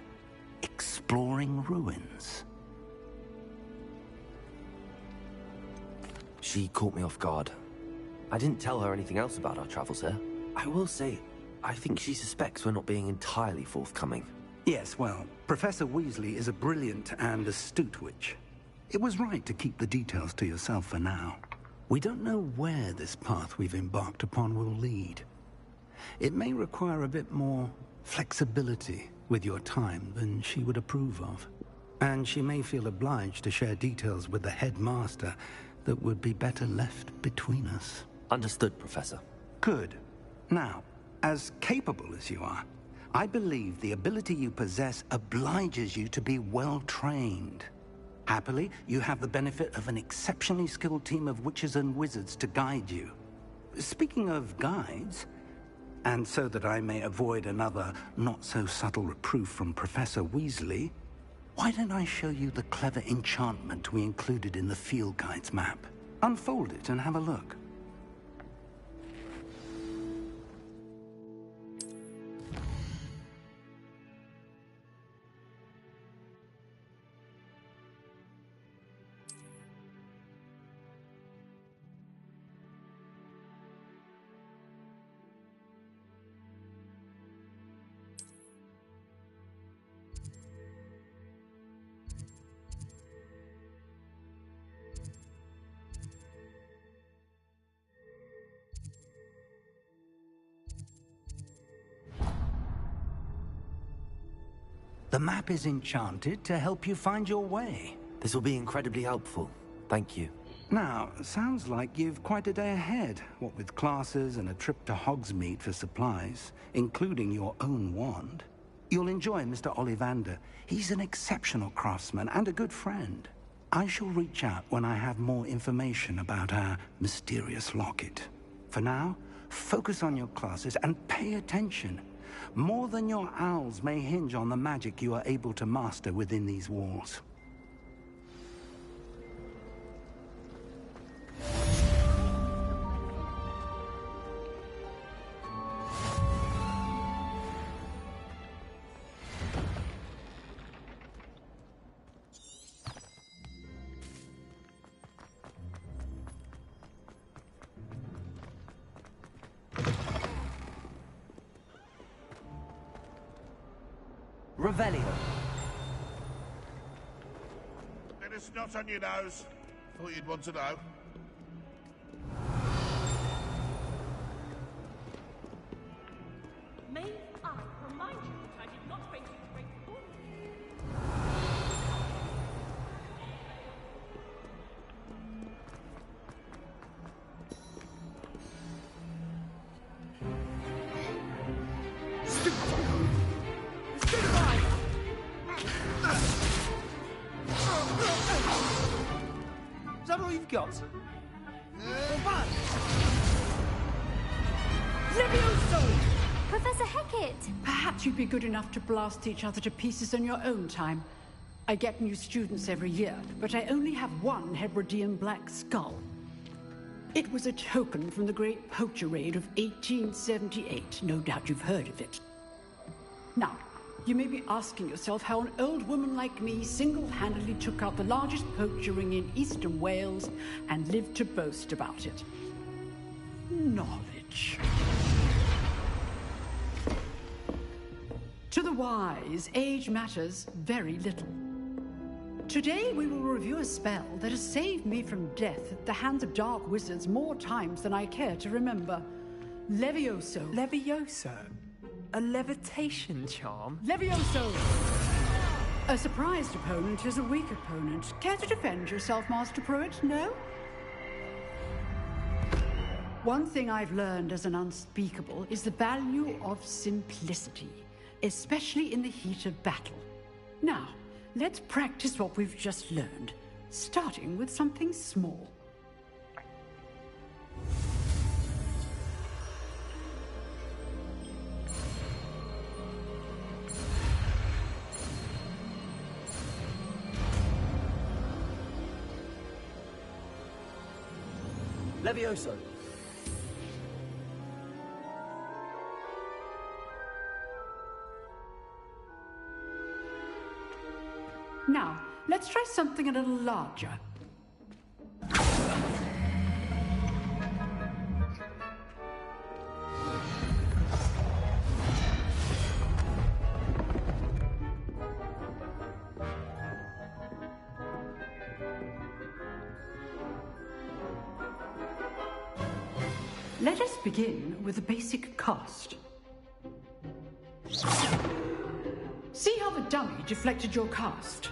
exploring ruins? She caught me off guard. I didn't tell her anything else about our travels here. I will say, I think she suspects we're not being entirely forthcoming. Yes, well, Professor Weasley is a brilliant and astute witch. It was right to keep the details to yourself for now. We don't know where this path we've embarked upon will lead. It may require a bit more flexibility with your time than she would approve of. And she may feel obliged to share details with the headmaster that would be better left between us. Understood, Professor. Good. Now, as capable as you are, I believe the ability you possess obliges you to be well-trained. Happily, you have the benefit of an exceptionally skilled team of witches and wizards to guide you. Speaking of guides, and so that I may avoid another not-so-subtle reproof from Professor Weasley, why don't I show you the clever enchantment we included in the field guide's map? Unfold it and have a look. The map is enchanted to help you find your way. This will be incredibly helpful. Thank you. Now, sounds like you've quite a day ahead, what with classes and a trip to Hogsmeade for supplies, including your own wand. You'll enjoy Mr. Ollivander. He's an exceptional craftsman and a good friend. I shall reach out when I have more information about our mysterious locket. For now, focus on your classes and pay attention. More than your owls may hinge on the magic you are able to master within these walls. Revelio. Bit of snot on your nose. Thought you'd want to know. May I remind you that I did not bring you to break the law? Is that all you've got? Levioso! Professor Hecat! Perhaps you'd be good enough to blast each other to pieces in your own time. I get new students every year, but I only have one Hebridean black skull. It was a token from the Great Poacher Raid of 1878. No doubt you've heard of it. Now, you may be asking yourself how an old woman like me single-handedly took out the largest poacher ring in eastern Wales and lived to boast about it. Knowledge. To the wise, age matters very little. Today we will review a spell that has saved me from death at the hands of dark wizards more times than I care to remember. Levioso. Levioso? A levitation charm? Levioso! A surprised opponent is a weak opponent. Care to defend yourself, Master Pruitt? No? One thing I've learned as an unspeakable is the value of simplicity, especially in the heat of battle. Now, let's practice what we've just learned, starting with something small. Levioso. Now, let's try something a little larger. Let us begin with a basic cast. See how the dummy deflected your cast?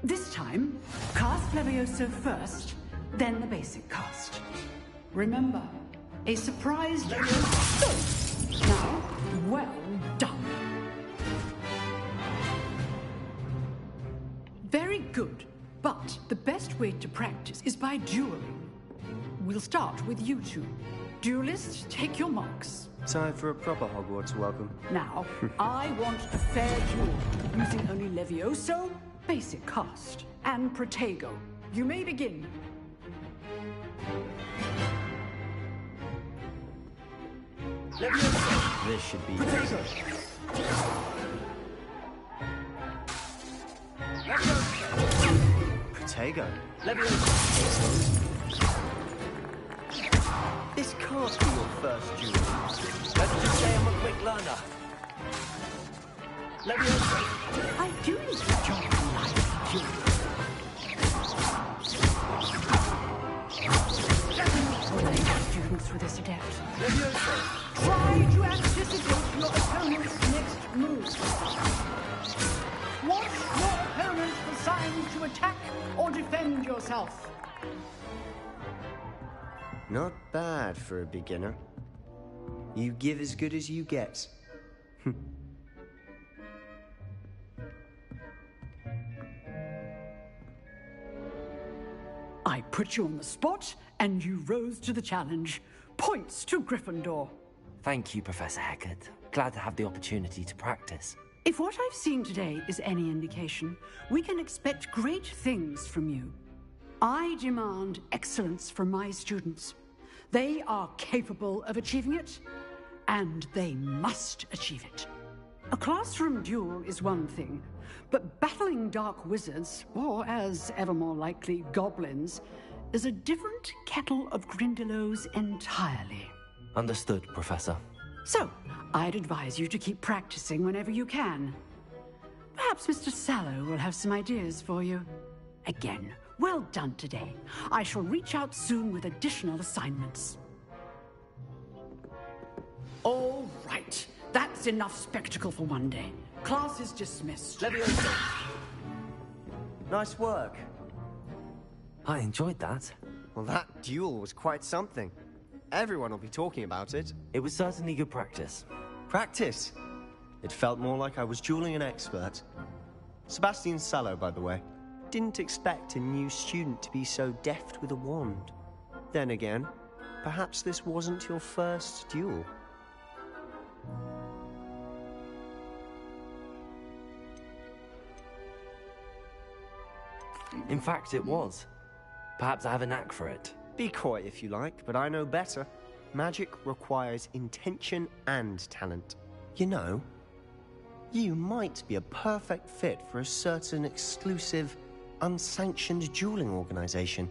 This time, cast Levioso first, then the basic cast. Remember, a surprise Levioso. Now, well done. Very good, but the best way to practice is by dueling. We'll start with you two. Duelists, take your marks. Time for a proper Hogwarts welcome. Now, I want a fair duel, using only Levioso, basic cast, and Protego. You may begin. Levioso. This should be Protego. Protego. Levioso. This can't be your first duel. Let's just say I'm a quick learner. Levioso. I do need to join in life, duel. Students with this adept. Levioso. Try to anticipate your opponent's next move. Watch your opponent for signs to attack or defend yourself. Not bad for a beginner. You give as good as you get. I put you on the spot, and you rose to the challenge. Points to Gryffindor. Thank you, Professor Hecat. Glad to have the opportunity to practice. If what I've seen today is any indication, we can expect great things from you. I demand excellence from my students. They are capable of achieving it, and they must achieve it. A classroom duel is one thing, but battling dark wizards, or as ever more likely, goblins, is a different kettle of Grindylows entirely. Understood, Professor. So, I'd advise you to keep practicing whenever you can. Perhaps Mr. Sallow will have some ideas for you. Again, well done today. I shall reach out soon with additional assignments. All right. That's enough spectacle for one day. Class is dismissed. Nice work. I enjoyed that. Well, that duel was quite something. Everyone will be talking about it. It was certainly good practice. Practice? It felt more like I was dueling an expert. Sebastian Sallow, by the way. Didn't expect a new student to be so deft with a wand. Then again, perhaps this wasn't your first duel. In fact, it was. Perhaps I have a knack for it. Be coy if you like, but I know better. Magic requires intention and talent. You know, you might be a perfect fit for a certain exclusive, unsanctioned dueling organization.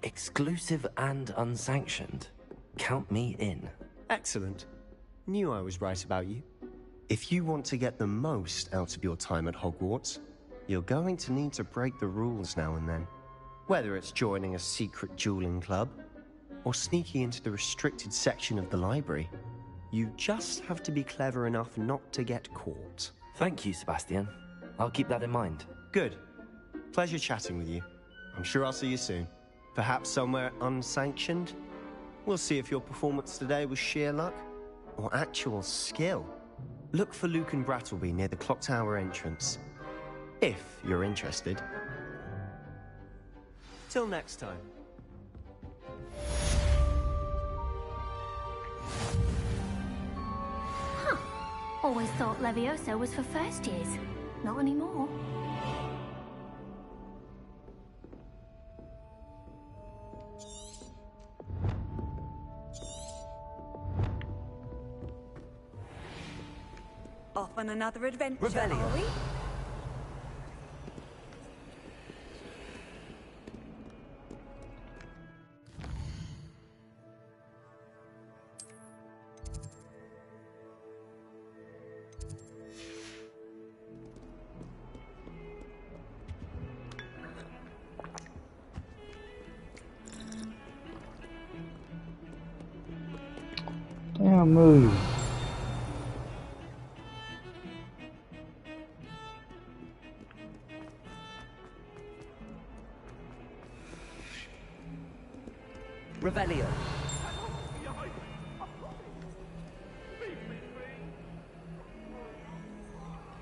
Exclusive and unsanctioned? Count me in. Excellent. Knew I was right about you. If you want to get the most out of your time at Hogwarts, you're going to need to break the rules now and then. Whether it's joining a secret dueling club, or sneaking into the restricted section of the library, you just have to be clever enough not to get caught. Thank you, Sebastian. I'll keep that in mind. Good. Pleasure chatting with you. I'm sure I'll see you soon. Perhaps somewhere unsanctioned? We'll see if your performance today was sheer luck, or actual skill. Look for Luke and Brattleby near the clock tower entrance. If you're interested. Till next time. Huh. Always thought Levioso was for first years. Not anymore. Off on another adventure, Rebellion. are we? Damn move. Revelio.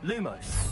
Lumos.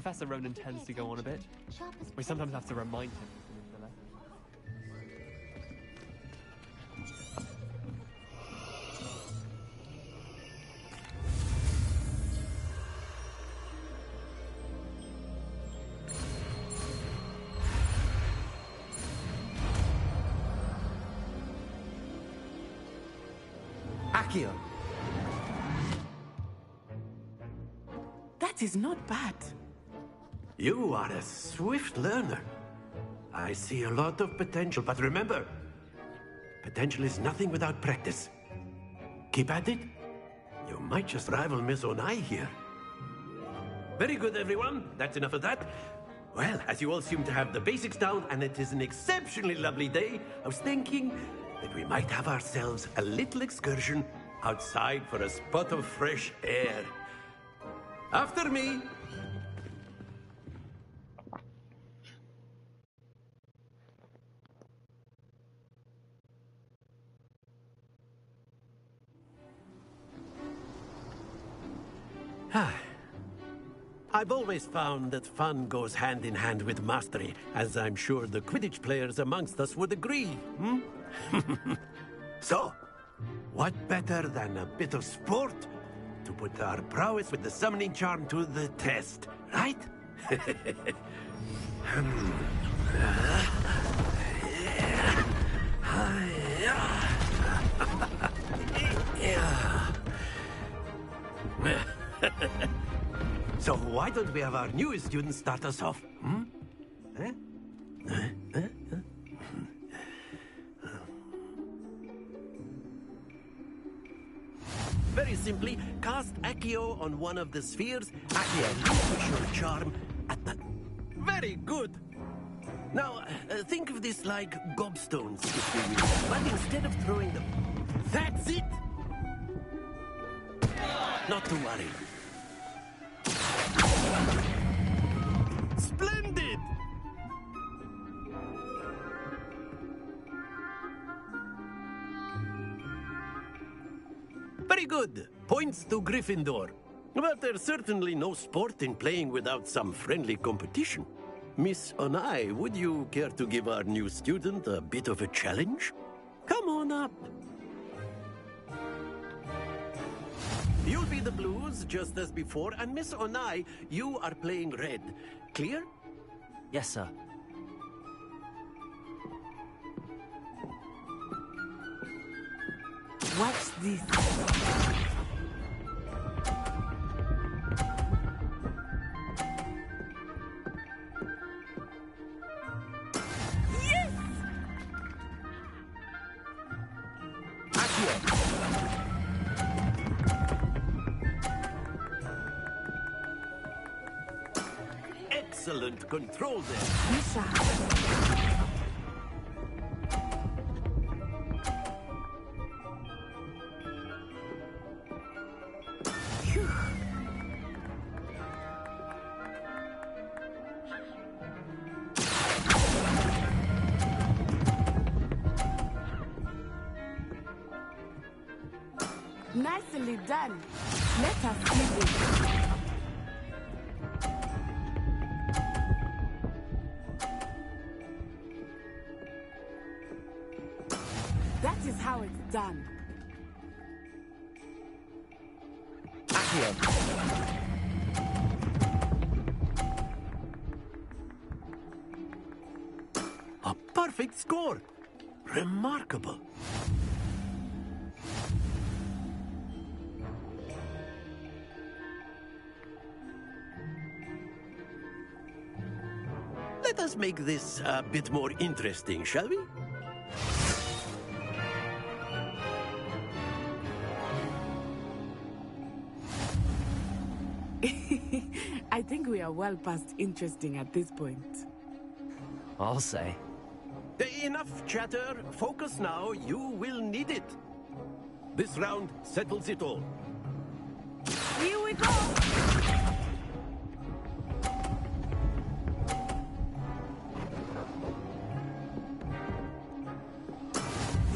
Professor Ronan tends to go on a bit. We sometimes have to remind him. Accio. That is not bad. You are a swift learner. I see a lot of potential, but remember, potential is nothing without practice. Keep at it. You might just rival Miss Onai here. Very good, everyone. That's enough of that. Well, as you all seem to have the basics down, and it is an exceptionally lovely day, I was thinking that we might have ourselves a little excursion outside for a spot of fresh air. After me. I've always found that fun goes hand in hand with mastery, as I'm sure the Quidditch players amongst us would agree, hmm? So, what better than a bit of sport to put our prowess with the summoning charm to the test, right? So why don't we have our newest student start us off, hmm? Eh? Very simply, cast Accio on one of the spheres. Accio, push your charm at the... Very good! Now, think of this like gobstones, if you will. But instead of throwing them... That's it! Not to worry. Splendid! Very good. Points to Gryffindor. But there's certainly no sport in playing without some friendly competition. Miss Onai, would you care to give our new student a bit of a challenge? Come on up. You'll be the blues, just as before, and Miss Onai, you are playing red. Clear? Yes, sir. What's this? Yes! Accio. Excellent control there. Misha. Nicely done. Let us see this. That is how it's done. A perfect score. Remarkable. Let us make this a bit more interesting, shall we? I think we are well past interesting at this point. I'll say. Enough chatter. Focus now. You will need it. This round settles it all. Here we go!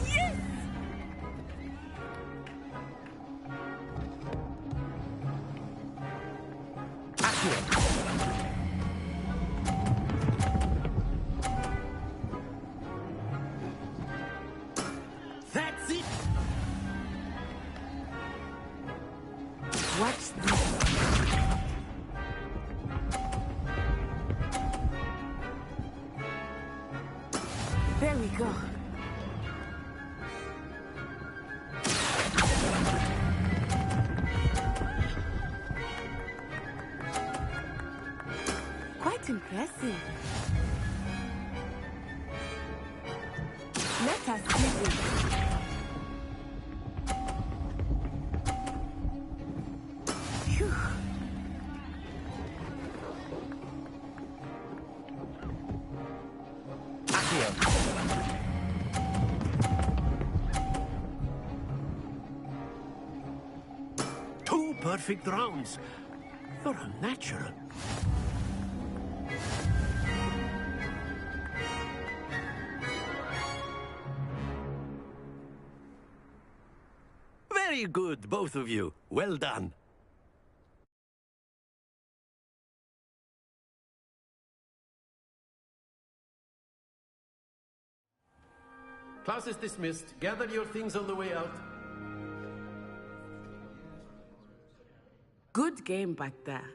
Yes! That's it! Watch this. There we go. Quite impressive. Let us see this. Phew. Two perfect rounds. You're a natural. Very good, both of you. Well done. Class is dismissed. Gather your things on the way out. Good game back there.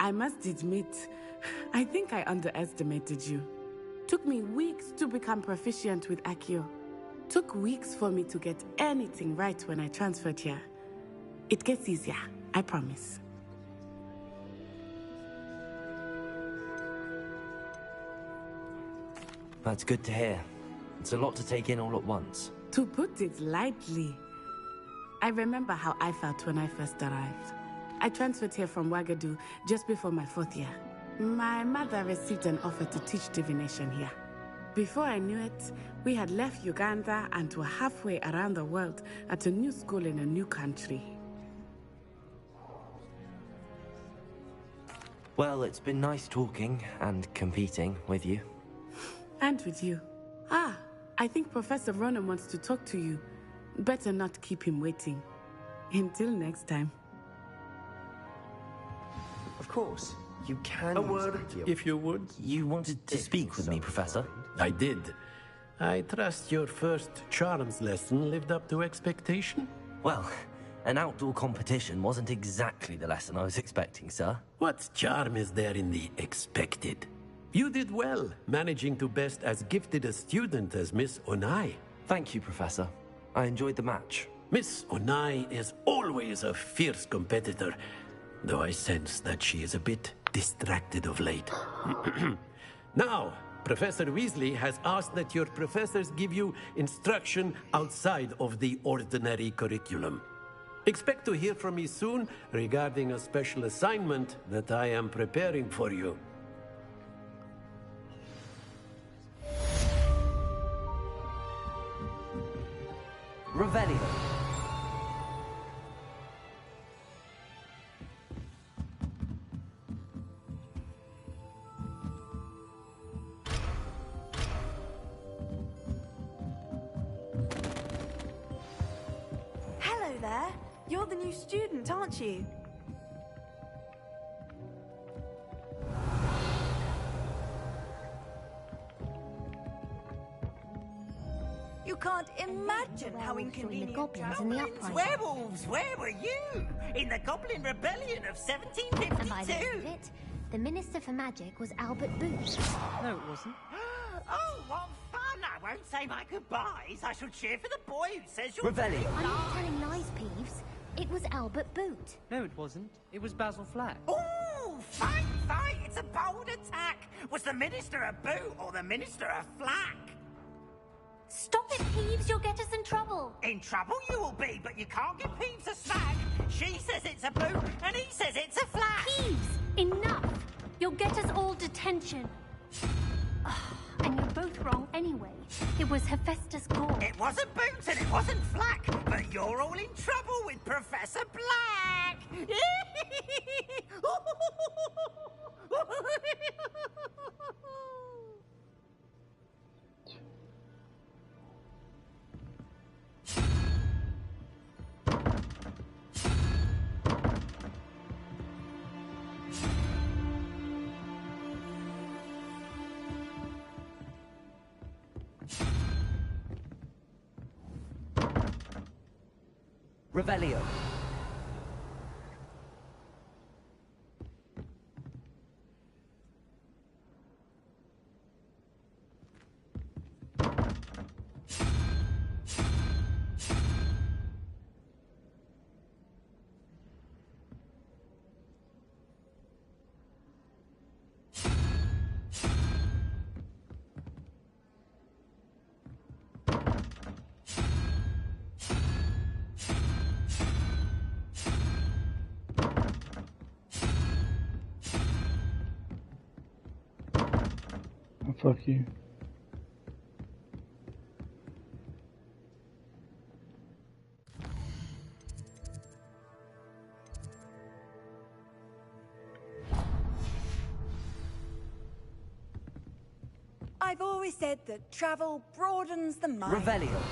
I must admit, I think I underestimated you. Took me weeks to become proficient with Accio. Took weeks for me to get anything right when I transferred here. It gets easier, I promise. That's good to hear. It's a lot to take in all at once. To put it lightly, I remember how I felt when I first arrived. I transferred here from Wagadu just before my 4th year. My mother received an offer to teach divination here. Before I knew it, we had left Uganda and were halfway around the world at a new school in a new country. Well, it's been nice talking and competing with you. And with you. I think Professor Ronan wants to talk to you. Better not keep him waiting. Until next time. Of course, you can. A word, if you would. You wanted to speak with me, Professor? I did. I trust your first charms lesson lived up to expectation? Well, an outdoor competition wasn't exactly the lesson I was expecting, sir. What charm is there in the expected? You did well, managing to best as gifted a student as Miss Onai. Thank you, Professor. I enjoyed the match. Miss Onai is always a fierce competitor, though I sense that she is a bit distracted of late. Now, Professor Weasley has asked that your professors give you instruction outside of the ordinary curriculum. Expect to hear from me soon regarding a special assignment that I am preparing for you. Revelio. Hello there. You're the new student, aren't you? You can't imagine how inconvenient. Goblins, werewolves, where were you? In the Goblin Rebellion of 1752. And by the end of it, the Minister for Magic was Albert Booth. No, it wasn't. Oh, what fun! I won't say my goodbyes. I shall cheer for the boy who says you're... Revelio. I'm not telling lies, Peeves. It was Albert Boot. No, it wasn't. It was Basil Flack. Oh, fight! It's a bold attack. Was the Minister a boot or the Minister a flack? Stop it, Peeves. You'll get us in trouble. In trouble you will be, but you can't give Peeves a smack. She says it's a boot, and he says it's a flack. Peeves, enough. You'll get us all detention. And you're both wrong anyway. It was Hephaestus Gore. It wasn't Boots and it wasn't Flack, but you're all in trouble with Professor Black. Revelio. Fuck you. I've always said that travel broadens the mind. Revelio.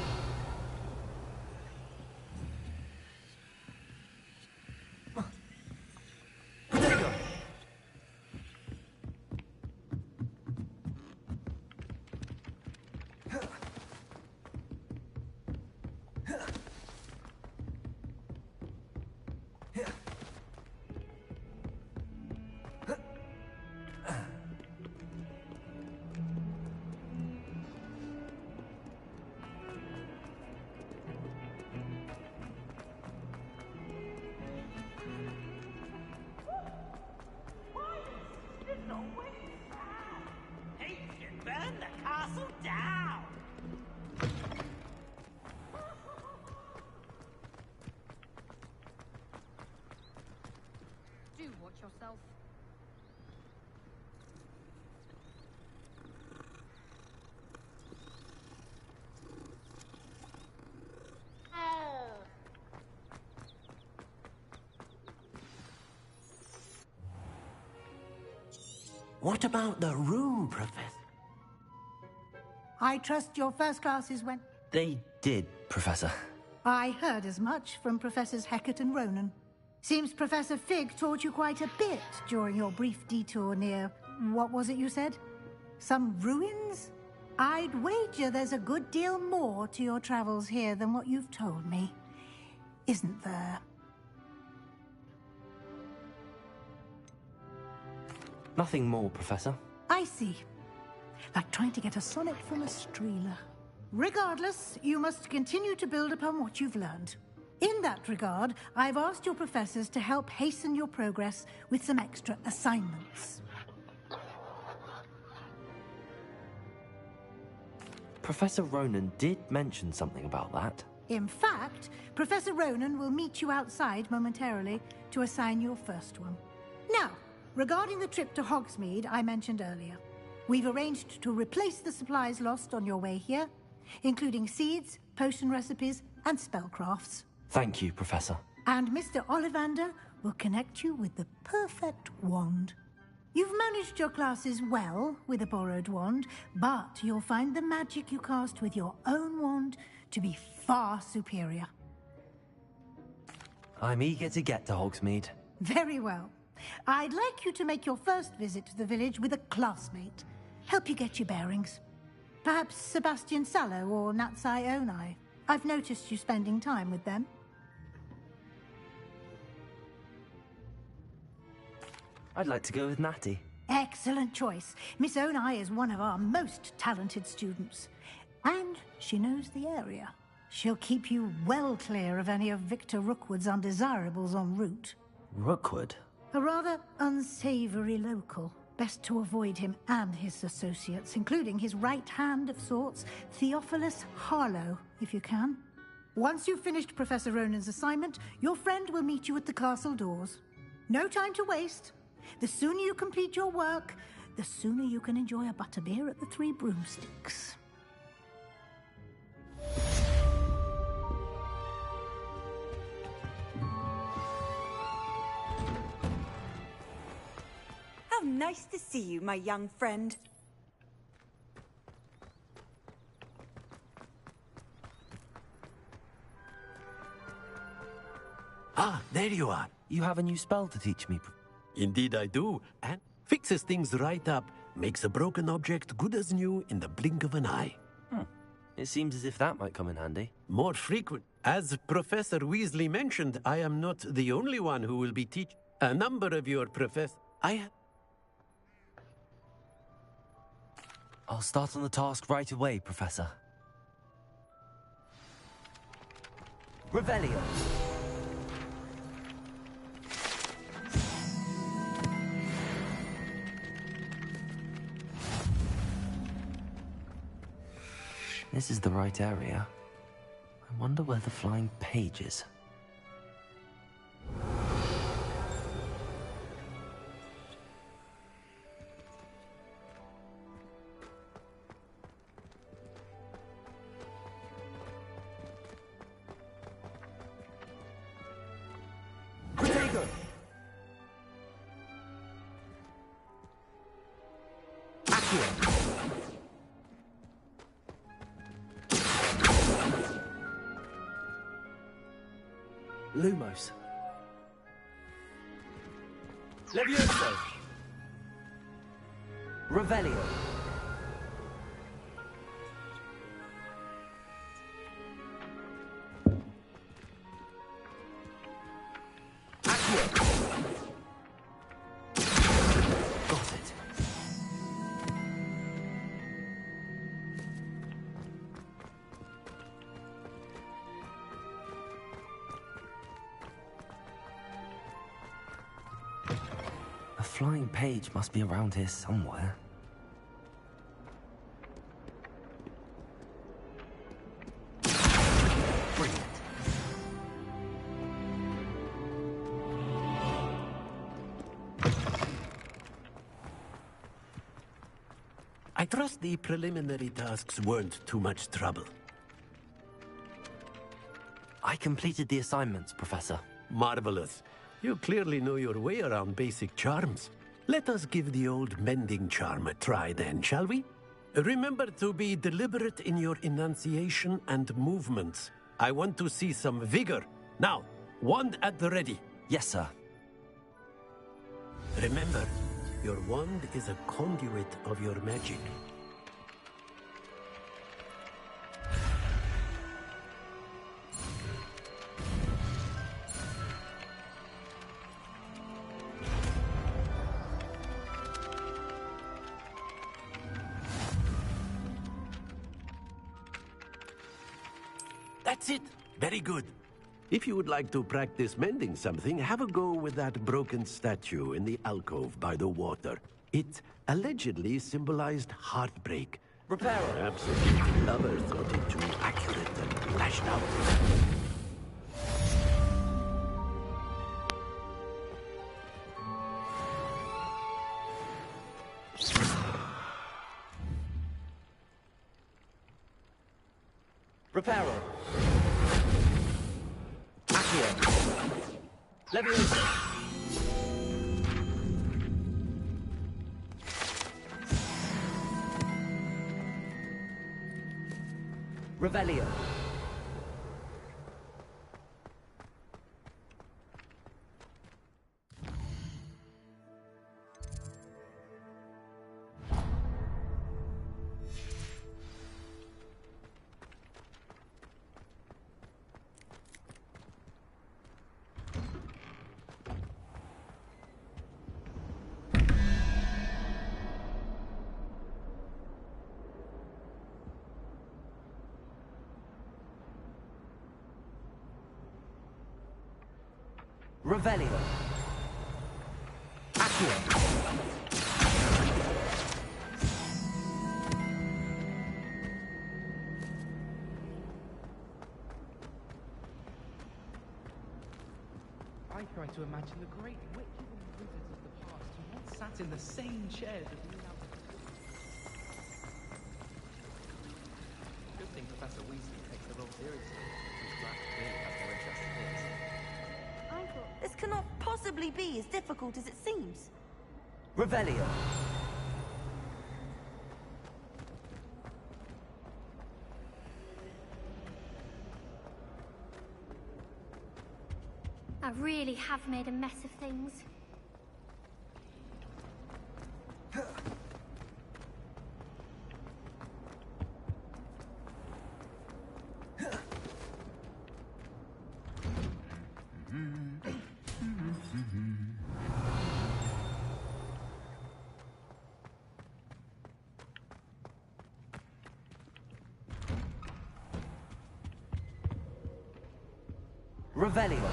He should burn the castle down! Do watch yourself. What about the room, Professor? I trust your first classes went... They did, Professor. I heard as much from Professors Hecat and Ronan. Seems Professor Fig taught you quite a bit during your brief detour near... what was it you said? Some ruins? I'd wager there's a good deal more to your travels here than what you've told me. Isn't there? Nothing more, Professor. I see. Like trying to get a sonnet from a streeler. Regardless, you must continue to build upon what you've learned. In that regard, I've asked your professors to help hasten your progress with some extra assignments. Professor Ronan did mention something about that. In fact, Professor Ronan will meet you outside momentarily to assign your first one. Now, regarding the trip to Hogsmeade I mentioned earlier, we've arranged to replace the supplies lost on your way here, including seeds, potion recipes, and spellcrafts. Thank you, Professor. And Mr. Ollivander will connect you with the perfect wand. You've managed your classes well with a borrowed wand, but you'll find the magic you cast with your own wand to be far superior. I'm eager to get to Hogsmeade. Very well. I'd like you to make your first visit to the village with a classmate. Help you get your bearings. Perhaps Sebastian Sallow or Natsai Onai. I've noticed you spending time with them. I'd like to go with Natty. Excellent choice. Miss Onai is one of our most talented students. And she knows the area. She'll keep you well clear of any of Victor Rookwood's undesirables en route. Rookwood? A rather unsavory local. Best to avoid him and his associates, including his right hand of sorts, Theophilus Harlow, if you can. Once you've finished Professor Ronan's assignment, your friend will meet you at the castle doors. No time to waste. The sooner you complete your work, the sooner you can enjoy a butterbeer at the Three Broomsticks. How nice to see you, my young friend. Ah, there you are. You have a new spell to teach me. Indeed I do, and fixes things right up, makes a broken object good as new in the blink of an eye. It seems as if that might come in handy. More frequent. As Professor Weasley mentioned, I am not the only one who will be teaching. A number of your professors... I'll start on the task right away, Professor. Revelio. This is the right area. I wonder where the flying page is. Protego! Accio! Lumos. Levioso! Revelio. Got it. A flying page must be around here somewhere. Brilliant. I trust the preliminary tasks weren't too much trouble. I completed the assignments, Professor. Marvelous. You clearly know your way around basic charms. Let us give the old mending charm a try then, shall we? Remember to be deliberate in your enunciation and movements. I want to see some vigor. Now, wand at the ready. Yes, sir. Remember, your wand is a conduit of your magic. That's it. Very good. If you would like to practice mending something, have a go with that broken statue in the alcove by the water. It allegedly symbolized heartbreak. Repair. Perhaps the lover thought it too accurate and lashed out. Reparo. Accio. Leviation. Revelio. Revelio. Accio. I try to imagine the great witches and wizards of the past who once sat in the same chairs as we now. Good thing Professor Weasley takes the role seriously. Whose Black clearly has no interest in his. This cannot possibly be as difficult as it seems. Revelio. I really have made a mess of things. Revelio.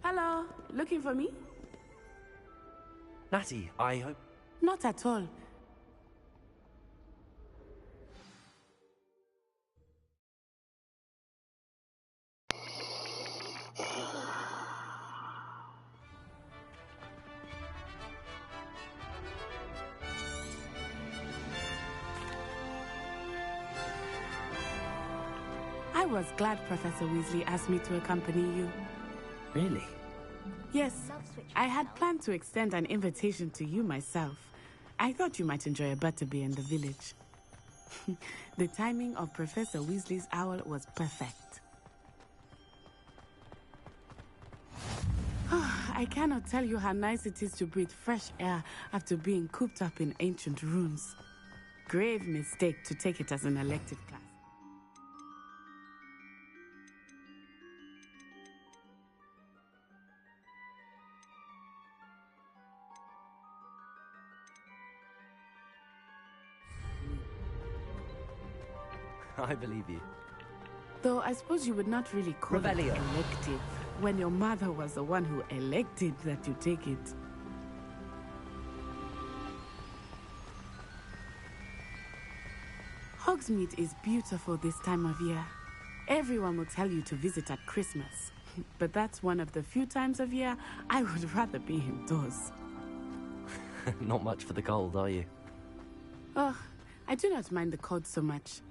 Hello, looking for me? Natty, I hope... Not at all. I was glad Professor Weasley asked me to accompany you. Really? Yes, I had planned to extend an invitation to you myself. I thought you might enjoy a butterbeer in the village. The timing of Professor Weasley's owl was perfect. I cannot tell you how nice it is to breathe fresh air after being cooped up in ancient ruins. Grave mistake to take it as an elective class. I believe you. Though I suppose you would not really call it Revelio. elective when your mother was the one who elected that you take it. Hogsmeade is beautiful this time of year. Everyone will tell you to visit at Christmas. But that's one of the few times of year I would rather be indoors. Not much for the cold, are you? Oh, I do not mind the cold so much,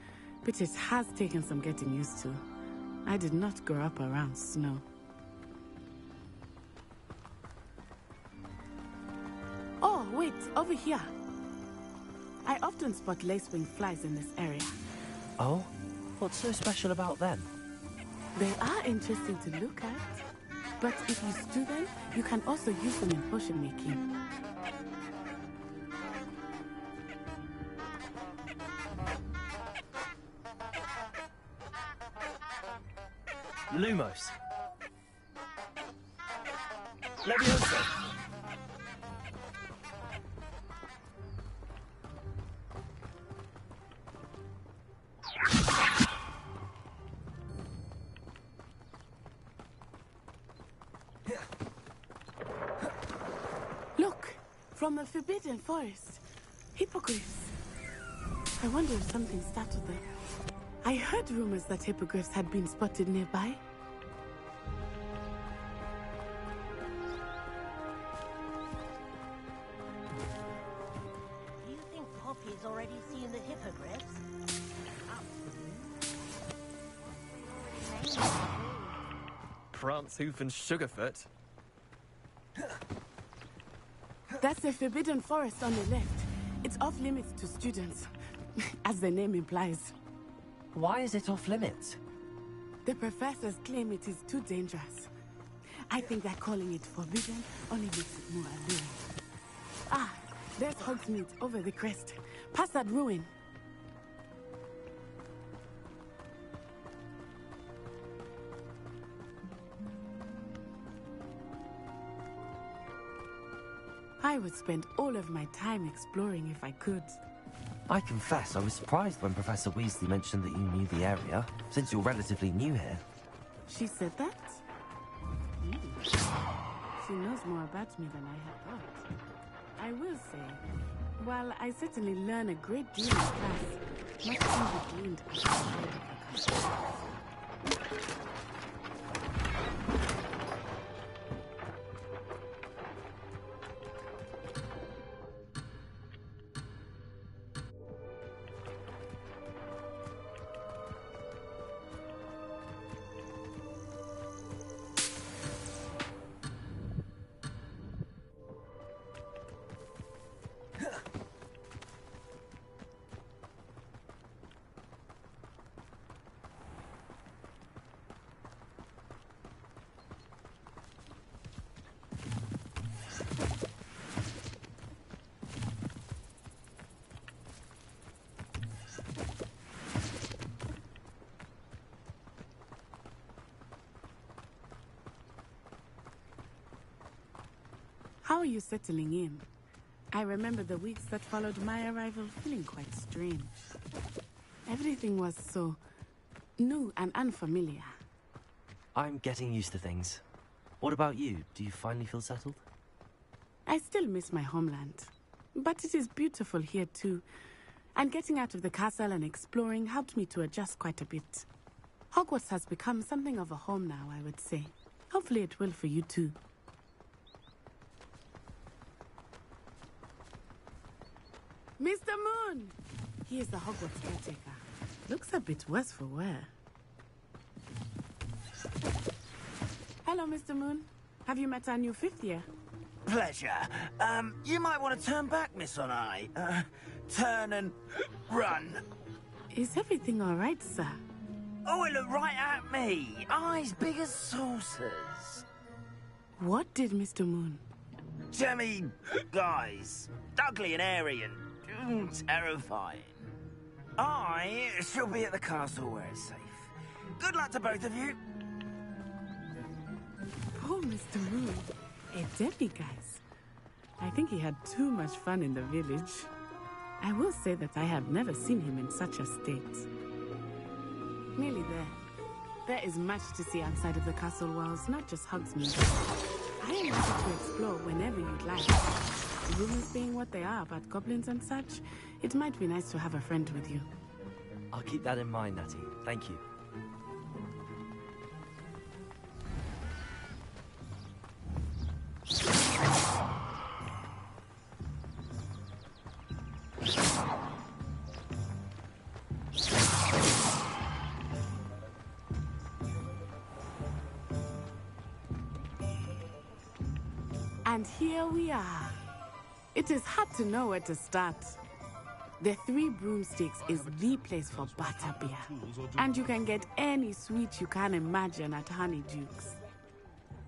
but it has taken some getting used to. I did not grow up around snow. Oh, wait, over here. I often spot lacewing flies in this area. Oh? What's so special about them? They are interesting to look at, but if you stew them, you can also use them in potion making. Lumos. Leviosa. Look, from the Forbidden Forest. Hippogriffs. I wonder if something startled them. I heard rumors that hippogriffs had been spotted nearby. Do you think Poppy's already seen the hippogriffs? Prance, Hoof, and Sugarfoot. That's the Forbidden Forest on the left. It's off limits to students, as the name implies. Why is it off limits? The professors claim it is too dangerous. I think that calling it forbidden only makes it more alluring. Ah, there's Hogsmeade over the crest. Past that ruin. I would spend all of my time exploring if I could. I confess, I was surprised when Professor Weasley mentioned that you knew the area, since you're relatively new here. She said that? She knows more about me than I had thought. I will say, while I certainly learn a great deal in class, much can be gleaned outside of the classroom. How are you settling in? I remember the weeks that followed my arrival feeling quite strange. Everything was so new and unfamiliar. I'm getting used to things. What about you? Do you finally feel settled? I still miss my homeland, but it is beautiful here too. And getting out of the castle and exploring helped me to adjust quite a bit. Hogwarts has become something of a home now, I would say. Hopefully it will for you too. Mr. Moon! He is the Hogwarts caretaker. Looks a bit worse for wear. Hello, Mr. Moon. Have you met our new fifth year? Pleasure. You might want to turn back, Miss On-Eye. Turn and run. Is everything all right, sir? Oh, it looked right at me. Eyes big as saucers. What did Mr. Moon? Jemmy guys. Ugly and airy and terrifying. I shall be at the castle where it's safe. Good luck to both of you. Poor Mr. Moon. A demiguise. I think he had too much fun in the village. I will say that I have never seen him in such a state. Nearly there. There is much to see outside of the castle walls, not just Hogsmeade. I am happy to explore whenever you'd like. Rumors being what they are about goblins and such, it might be nice to have a friend with you. I'll keep that in mind, Natty. Thank you. And here we are. It is hard to know where to start. The Three Broomsticks is the place for butterbeer. And you can get any sweet you can imagine at Honeyduke's.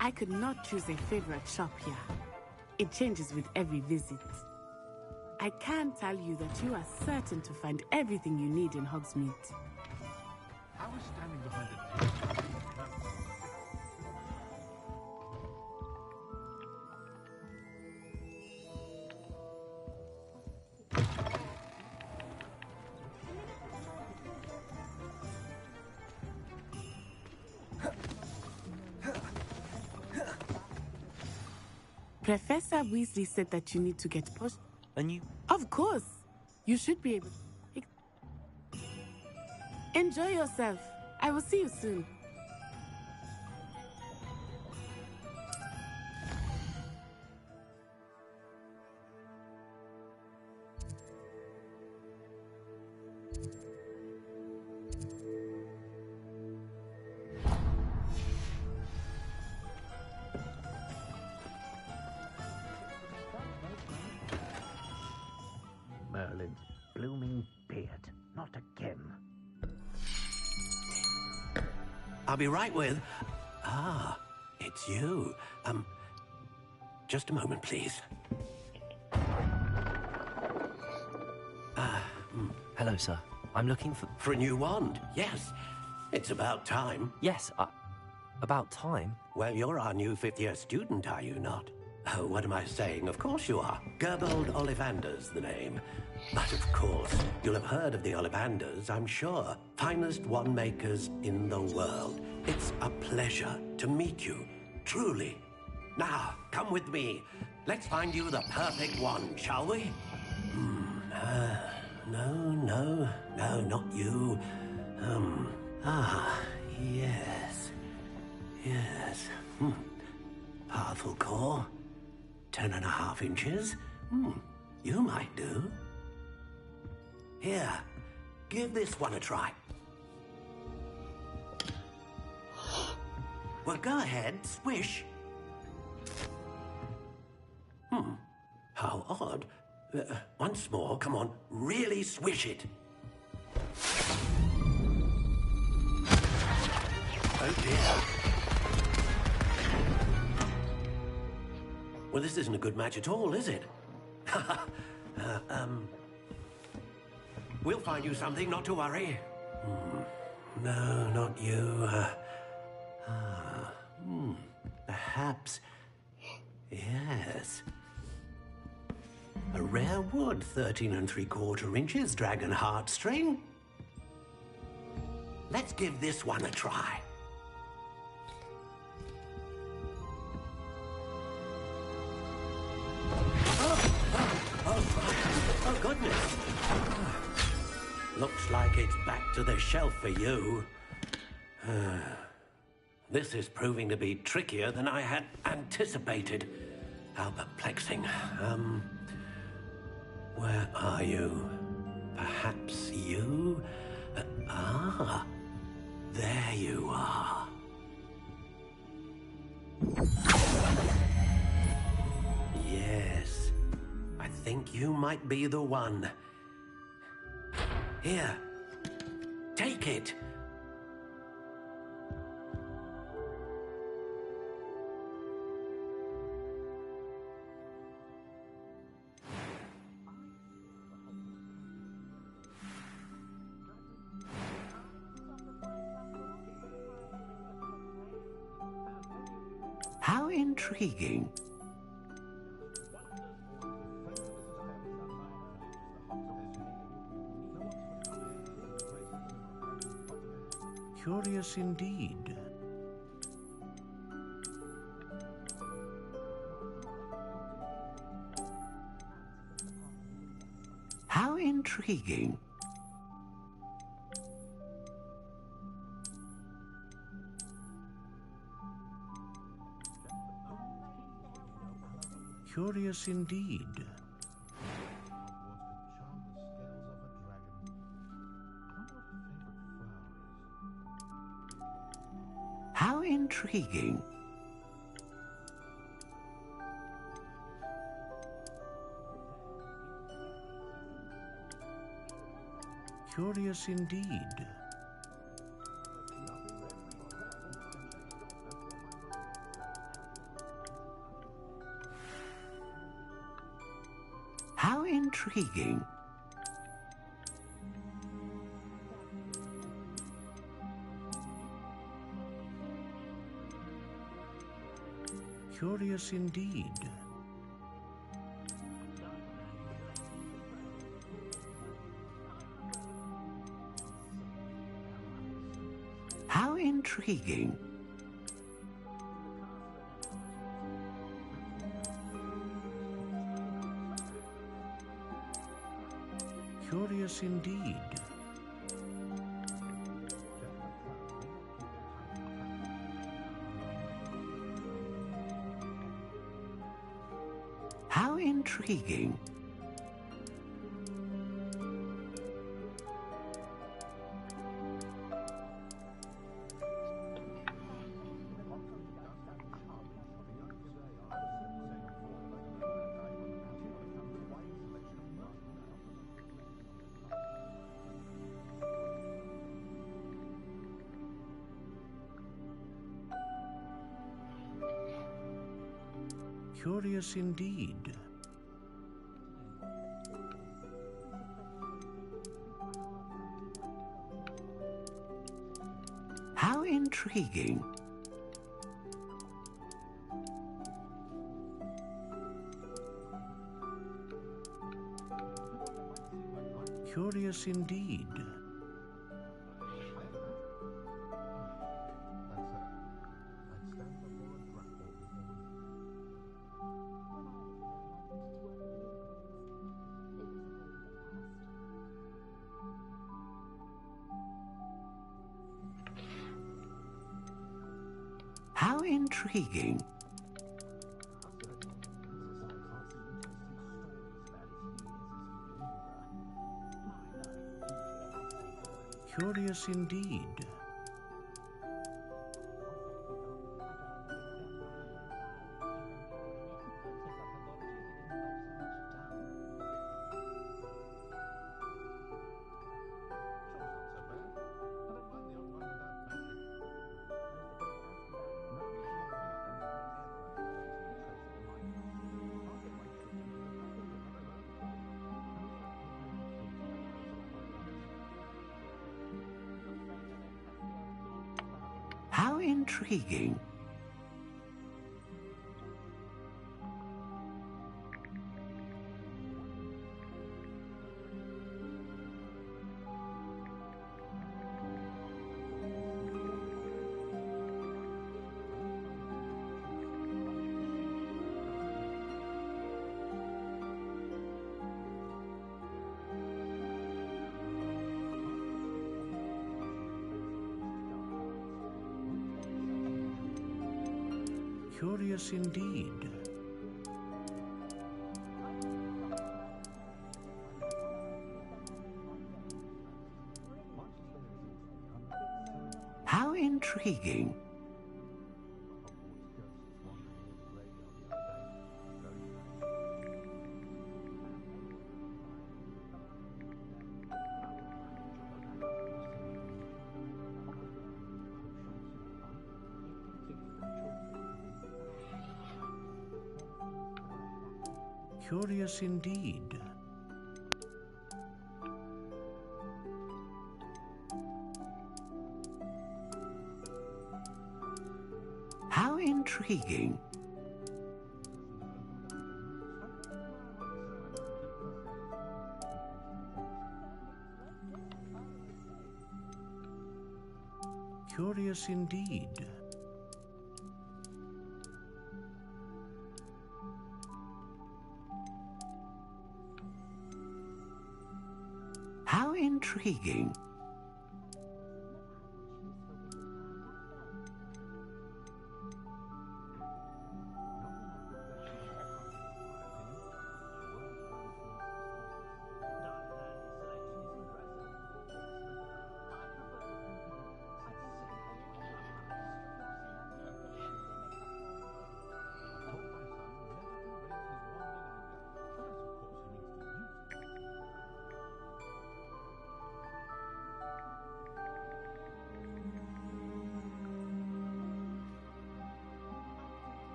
I could not choose a favorite shop here. It changes with every visit. I can tell you that you are certain to find everything you need in Hogsmeade. I was standing behind the Professor Weasley said that you need to get pushed. And you? Of course. You should be able to. Enjoy yourself. I will see you soon. Merlin's blooming beard. Not again. I'll be right with... Ah, it's you. Just a moment, please. Hello, sir. I'm looking for... For a new wand, yes. It's about time. Yes, about time? Well, you're our new fifth-year student, are you not? Oh, what am I saying? Of course you are. Gerbold Ollivander's the name. But of course, you'll have heard of the Ollivanders, I'm sure. Finest wand makers in the world. It's a pleasure to meet you, truly. Now, come with me. Let's find you the perfect wand, shall we? No, not you. Yes. Powerful core. 10.5 inches. You might do. Here, give this one a try. Well, go ahead, swish. How odd. Once more, come on, really swish it. Oh dear. Well, this isn't a good match at all, is it? We'll find you something, not to worry. No, not you. Perhaps... Yes. A rare wood, 13 3/4 inches, dragon heartstring. Let's give this one a try. Oh, goodness. Looks like it's back to the shelf for you. This is proving to be trickier than I had anticipated. How perplexing. Where are you? Perhaps you? There you are. Yes, I think you might be the one. Here, take it. How intriguing. Curious indeed. How intriguing. Curious indeed. How intriguing. Curious indeed. How intriguing. Curious indeed. How intriguing. Curious indeed. How intriguing. Curious indeed. How intriguing. Curious indeed. How intriguing. Curious indeed. How intriguing. Curious indeed. How intriguing. Curious indeed. How intriguing. Ingenious indeed. How intriguing.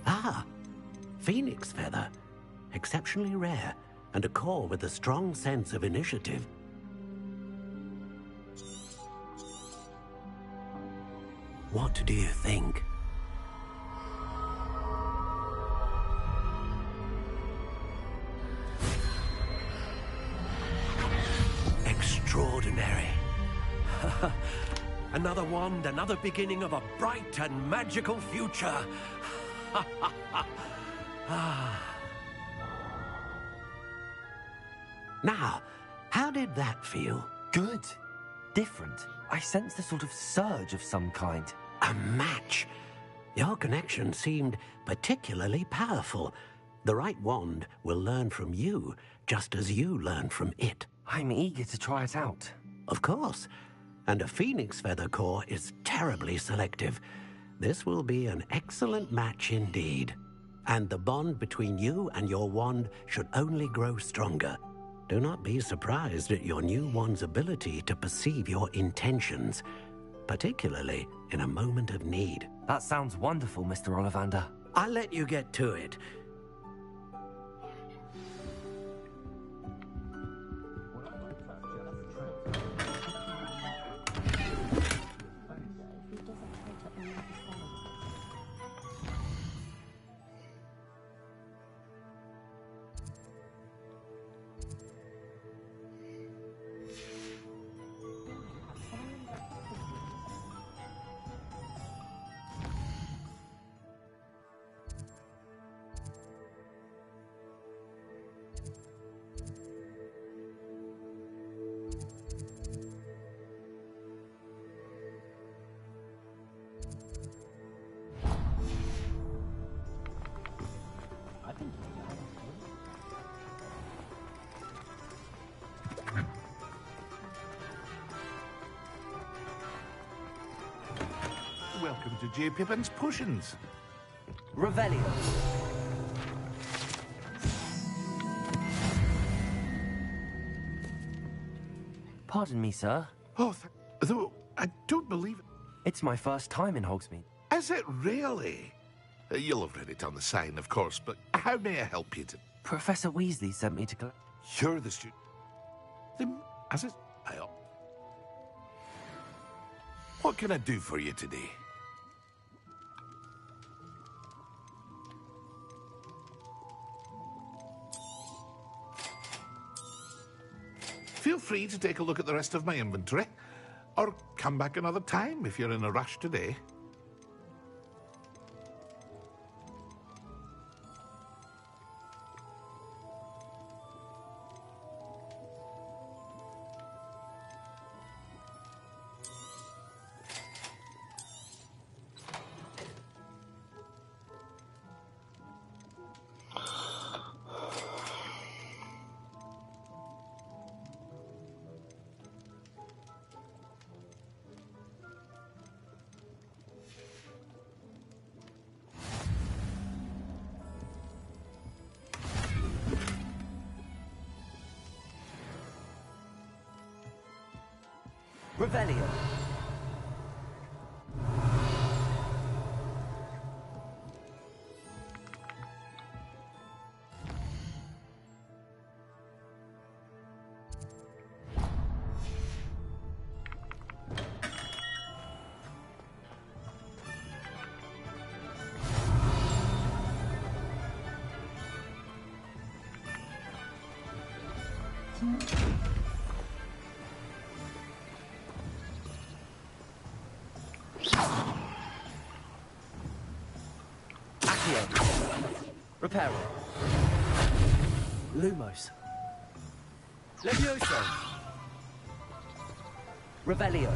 Ah, phoenix feather. Exceptionally rare, and a core with a strong sense of initiative. What do you think? Extraordinary. Another wand, another beginning of a bright and magical future. Now, how did that feel? Good. Different. I sensed a sort of surge of some kind. A match. Your connection seemed particularly powerful. The right wand will learn from you, just as you learn from it. I'm eager to try it out. Of course. And a phoenix feather core is terribly selective. This will be an excellent match indeed. And the bond between you and your wand should only grow stronger. Do not be surprised at your new wand's ability to perceive your intentions, particularly in a moment of need. That sounds wonderful, Mr. Ollivander. I'll let you get to it. Welcome to J. Pippin's Potions. Revelio. Pardon me, sir. Oh, though I don't believe it. It's my first time in Hogsmeade. Is it really? You'll have read it on the sign, of course, but how may I help you? Professor Weasley sent me to collect... You're the student. Then, as it... What can I do for you today? Feel free to take a look at the rest of my inventory, or come back another time if you're in a rush today. Revelio. Reparo. Lumos. Levioso. Revelio.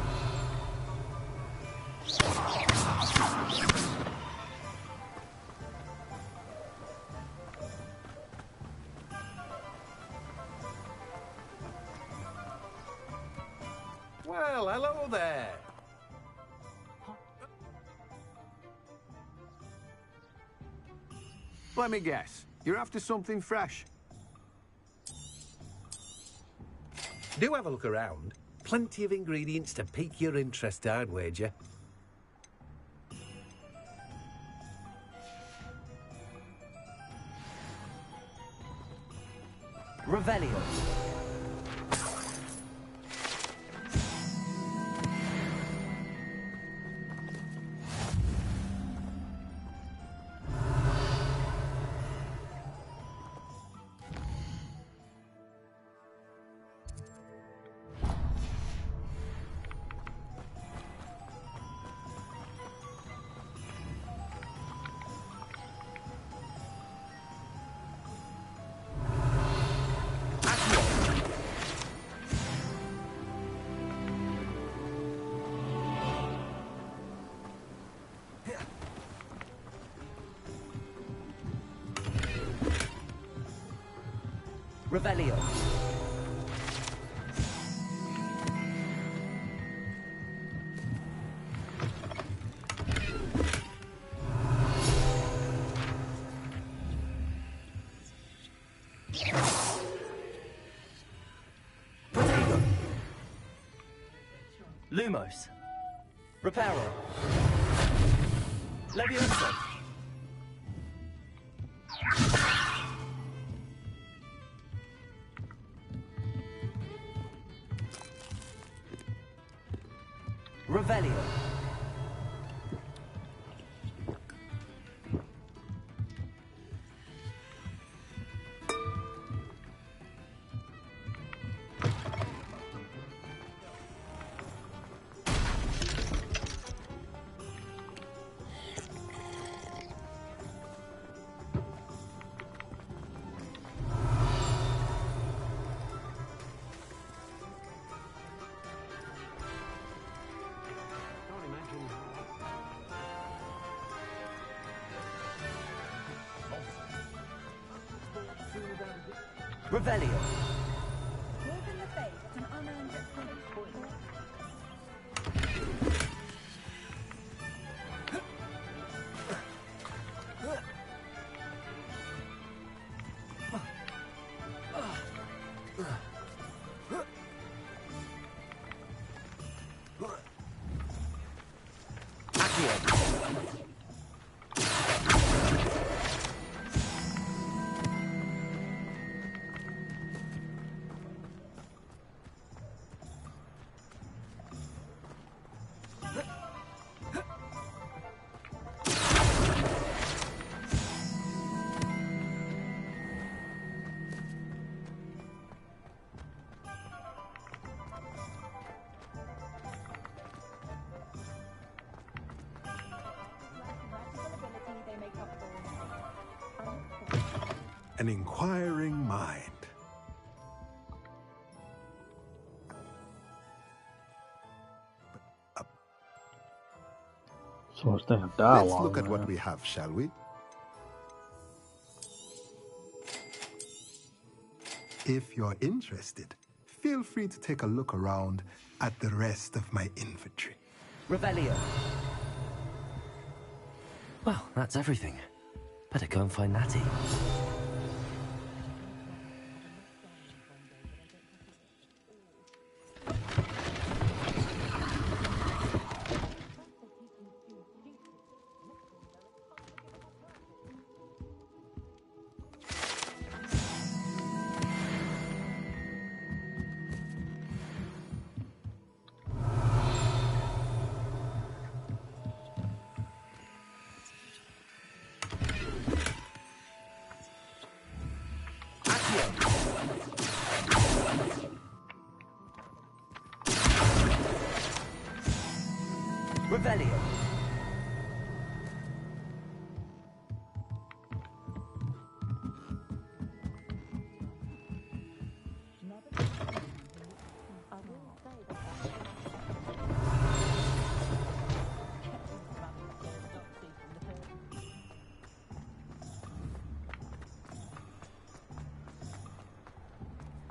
Well, hello there. Let me guess. You're after something fresh. Do have a look around. Plenty of ingredients to pique your interest, I'd wager. Revelio. Revelio. Protego. Lumos. Reparo. Levioso. Revelio. Revelio. More than the fate of an unearned An inquiring mind. So it's damn dialogue. Let's look at man. what we have, shall we? If you're interested, feel free to take a look around at the rest of my inventory. Revelio. Well, that's everything. Better go and find Natty. Revelio.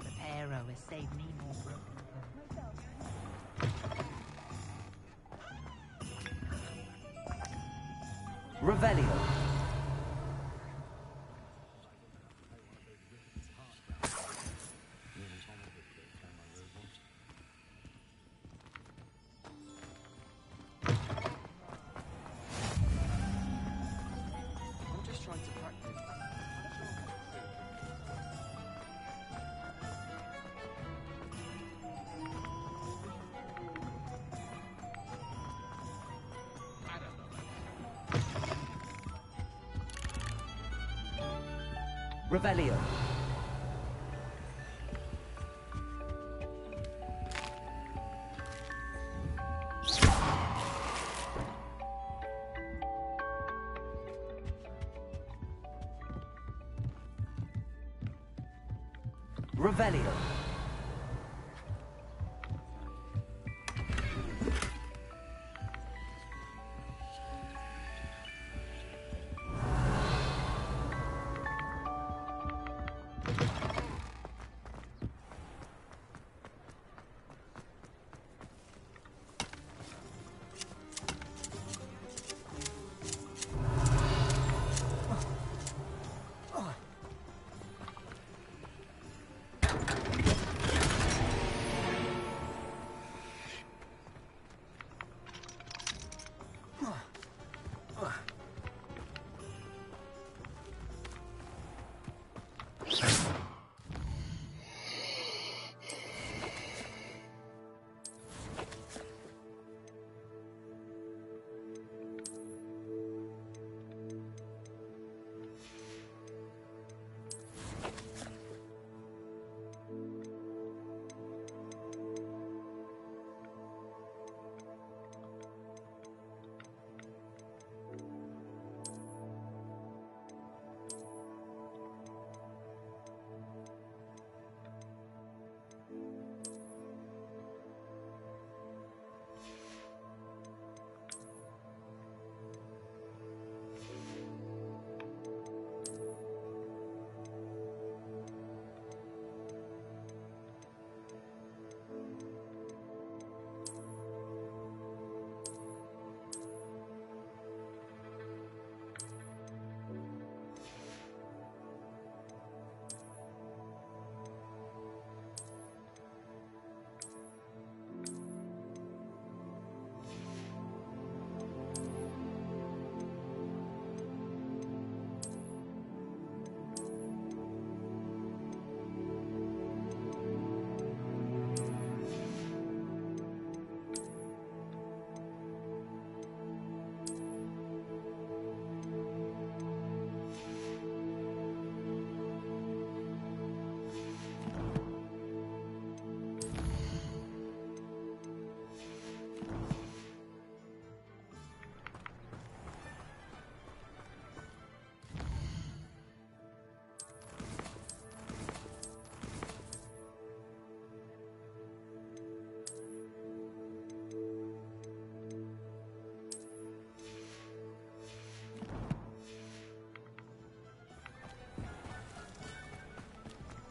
Reparo has saved me more broken. Revelio. I'm just trying to practice. Revelio. Revelio.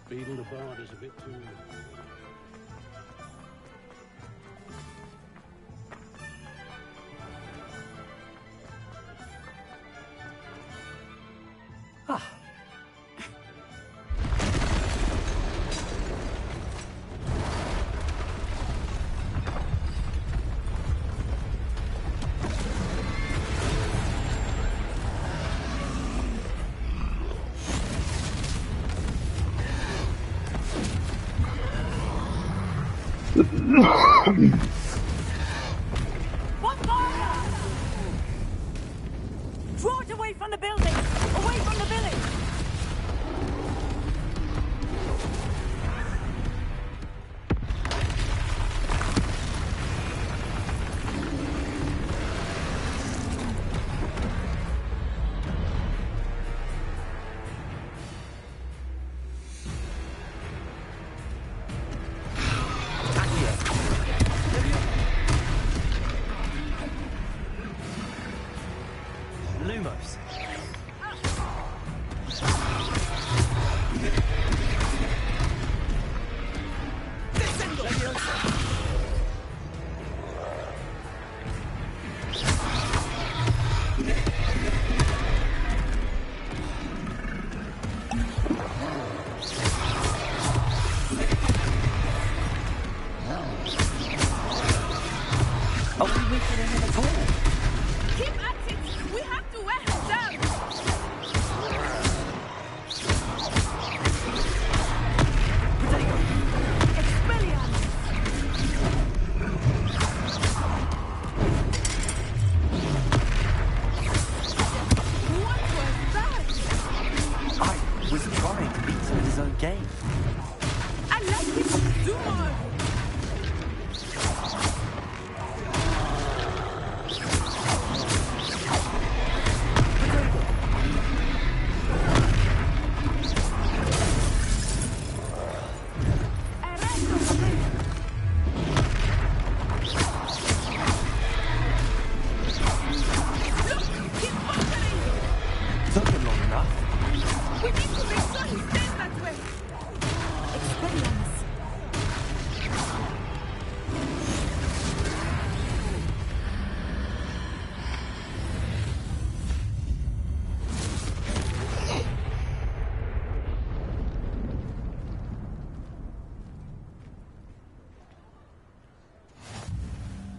Beetle the Bard is a bit too... What fire? Draw it away from the building! Away from the village!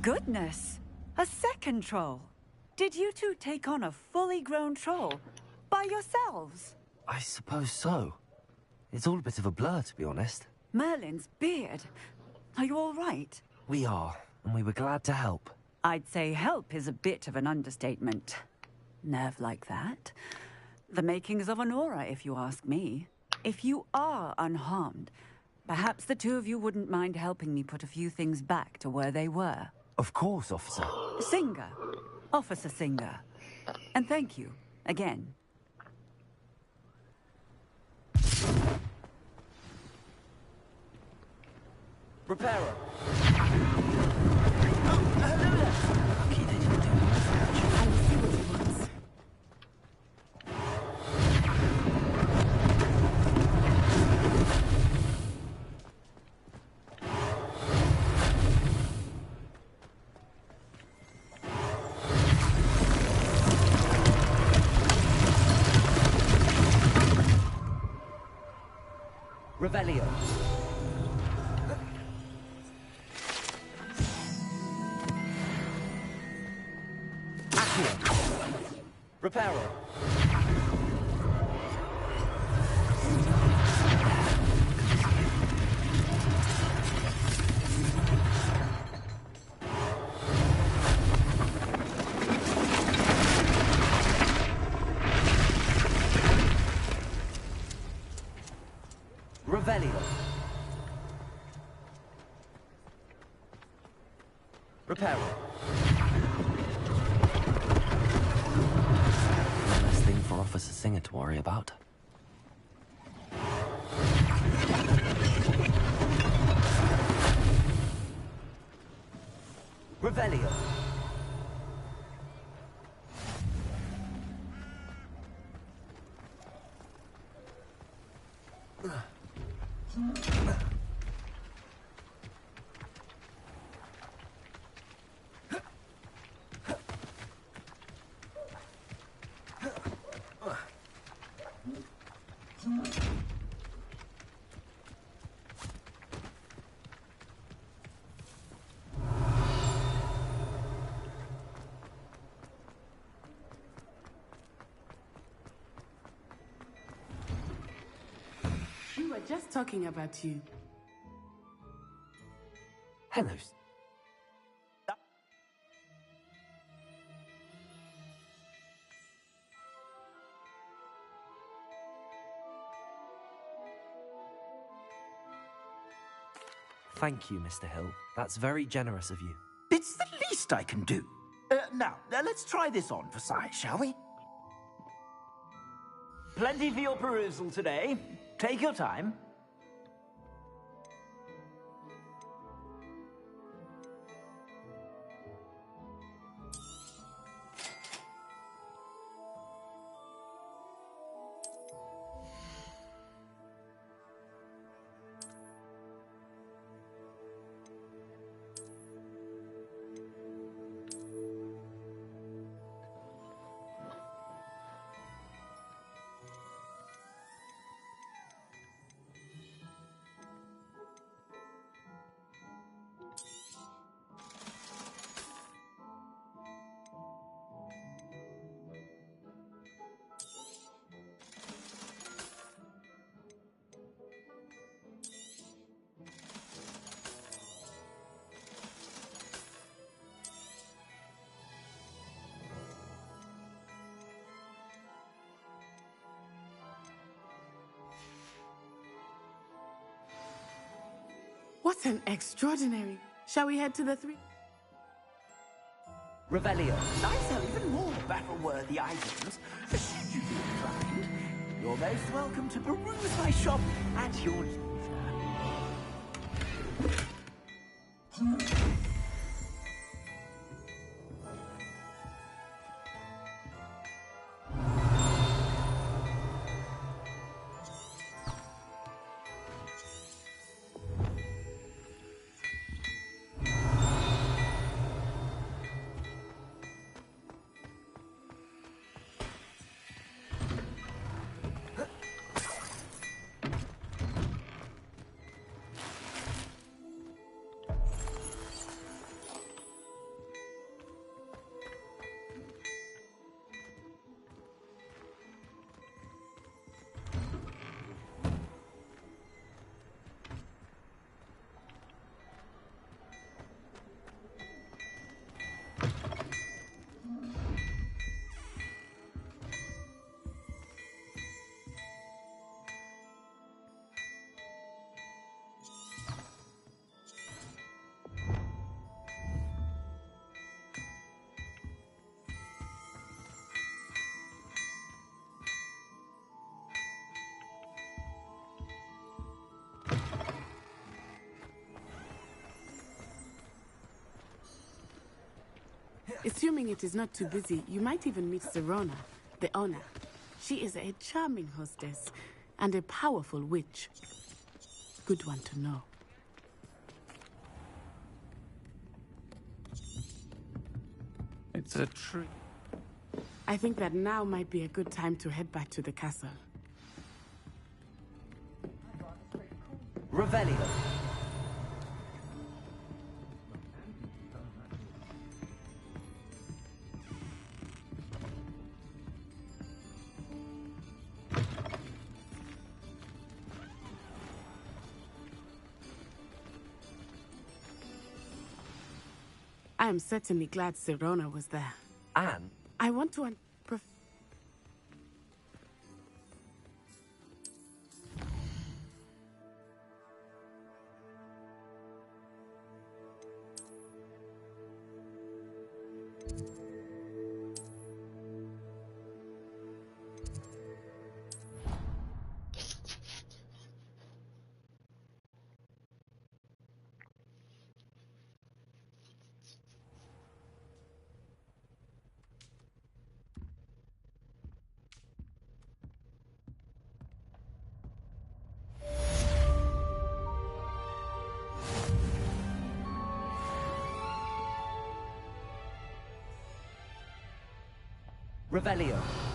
Goodness! A second troll. Did you two take on a fully grown troll by yourselves? I suppose so. It's all a bit of a blur, to be honest. Merlin's beard. Are you all right? We are, and we were glad to help. I'd say help is a bit of an understatement. Nerve like that. The makings of an aura, if you ask me. If you are unharmed, perhaps the two of you wouldn't mind helping me put a few things back to where they were. Of course, officer. Singer. Officer Singer. And thank you, again. Repairer. Revelio. Accio. Reparo. Revelio. Reparo. One less thing for Officer Singer to worry about. Revelio. We were just talking about you. Hello. Thank you, Mr. Hill. That's very generous of you. It's the least I can do. Now, let's try this on for size, shall we? Plenty for your perusal today. Take your time. What an extraordinary... Shall we head to the three? Revelio. I sell even more battle-worthy items. Should you be inclined, you're most welcome to peruse my shop at your leisure. Assuming it is not too busy, you might even meet Sirona, the owner. She is a charming hostess and a powerful witch. Good one to know. It's a tree. I think that now might be a good time to head back to the castle. Revelio. I am certainly glad Sirona was there. Anne? I want to Revelio.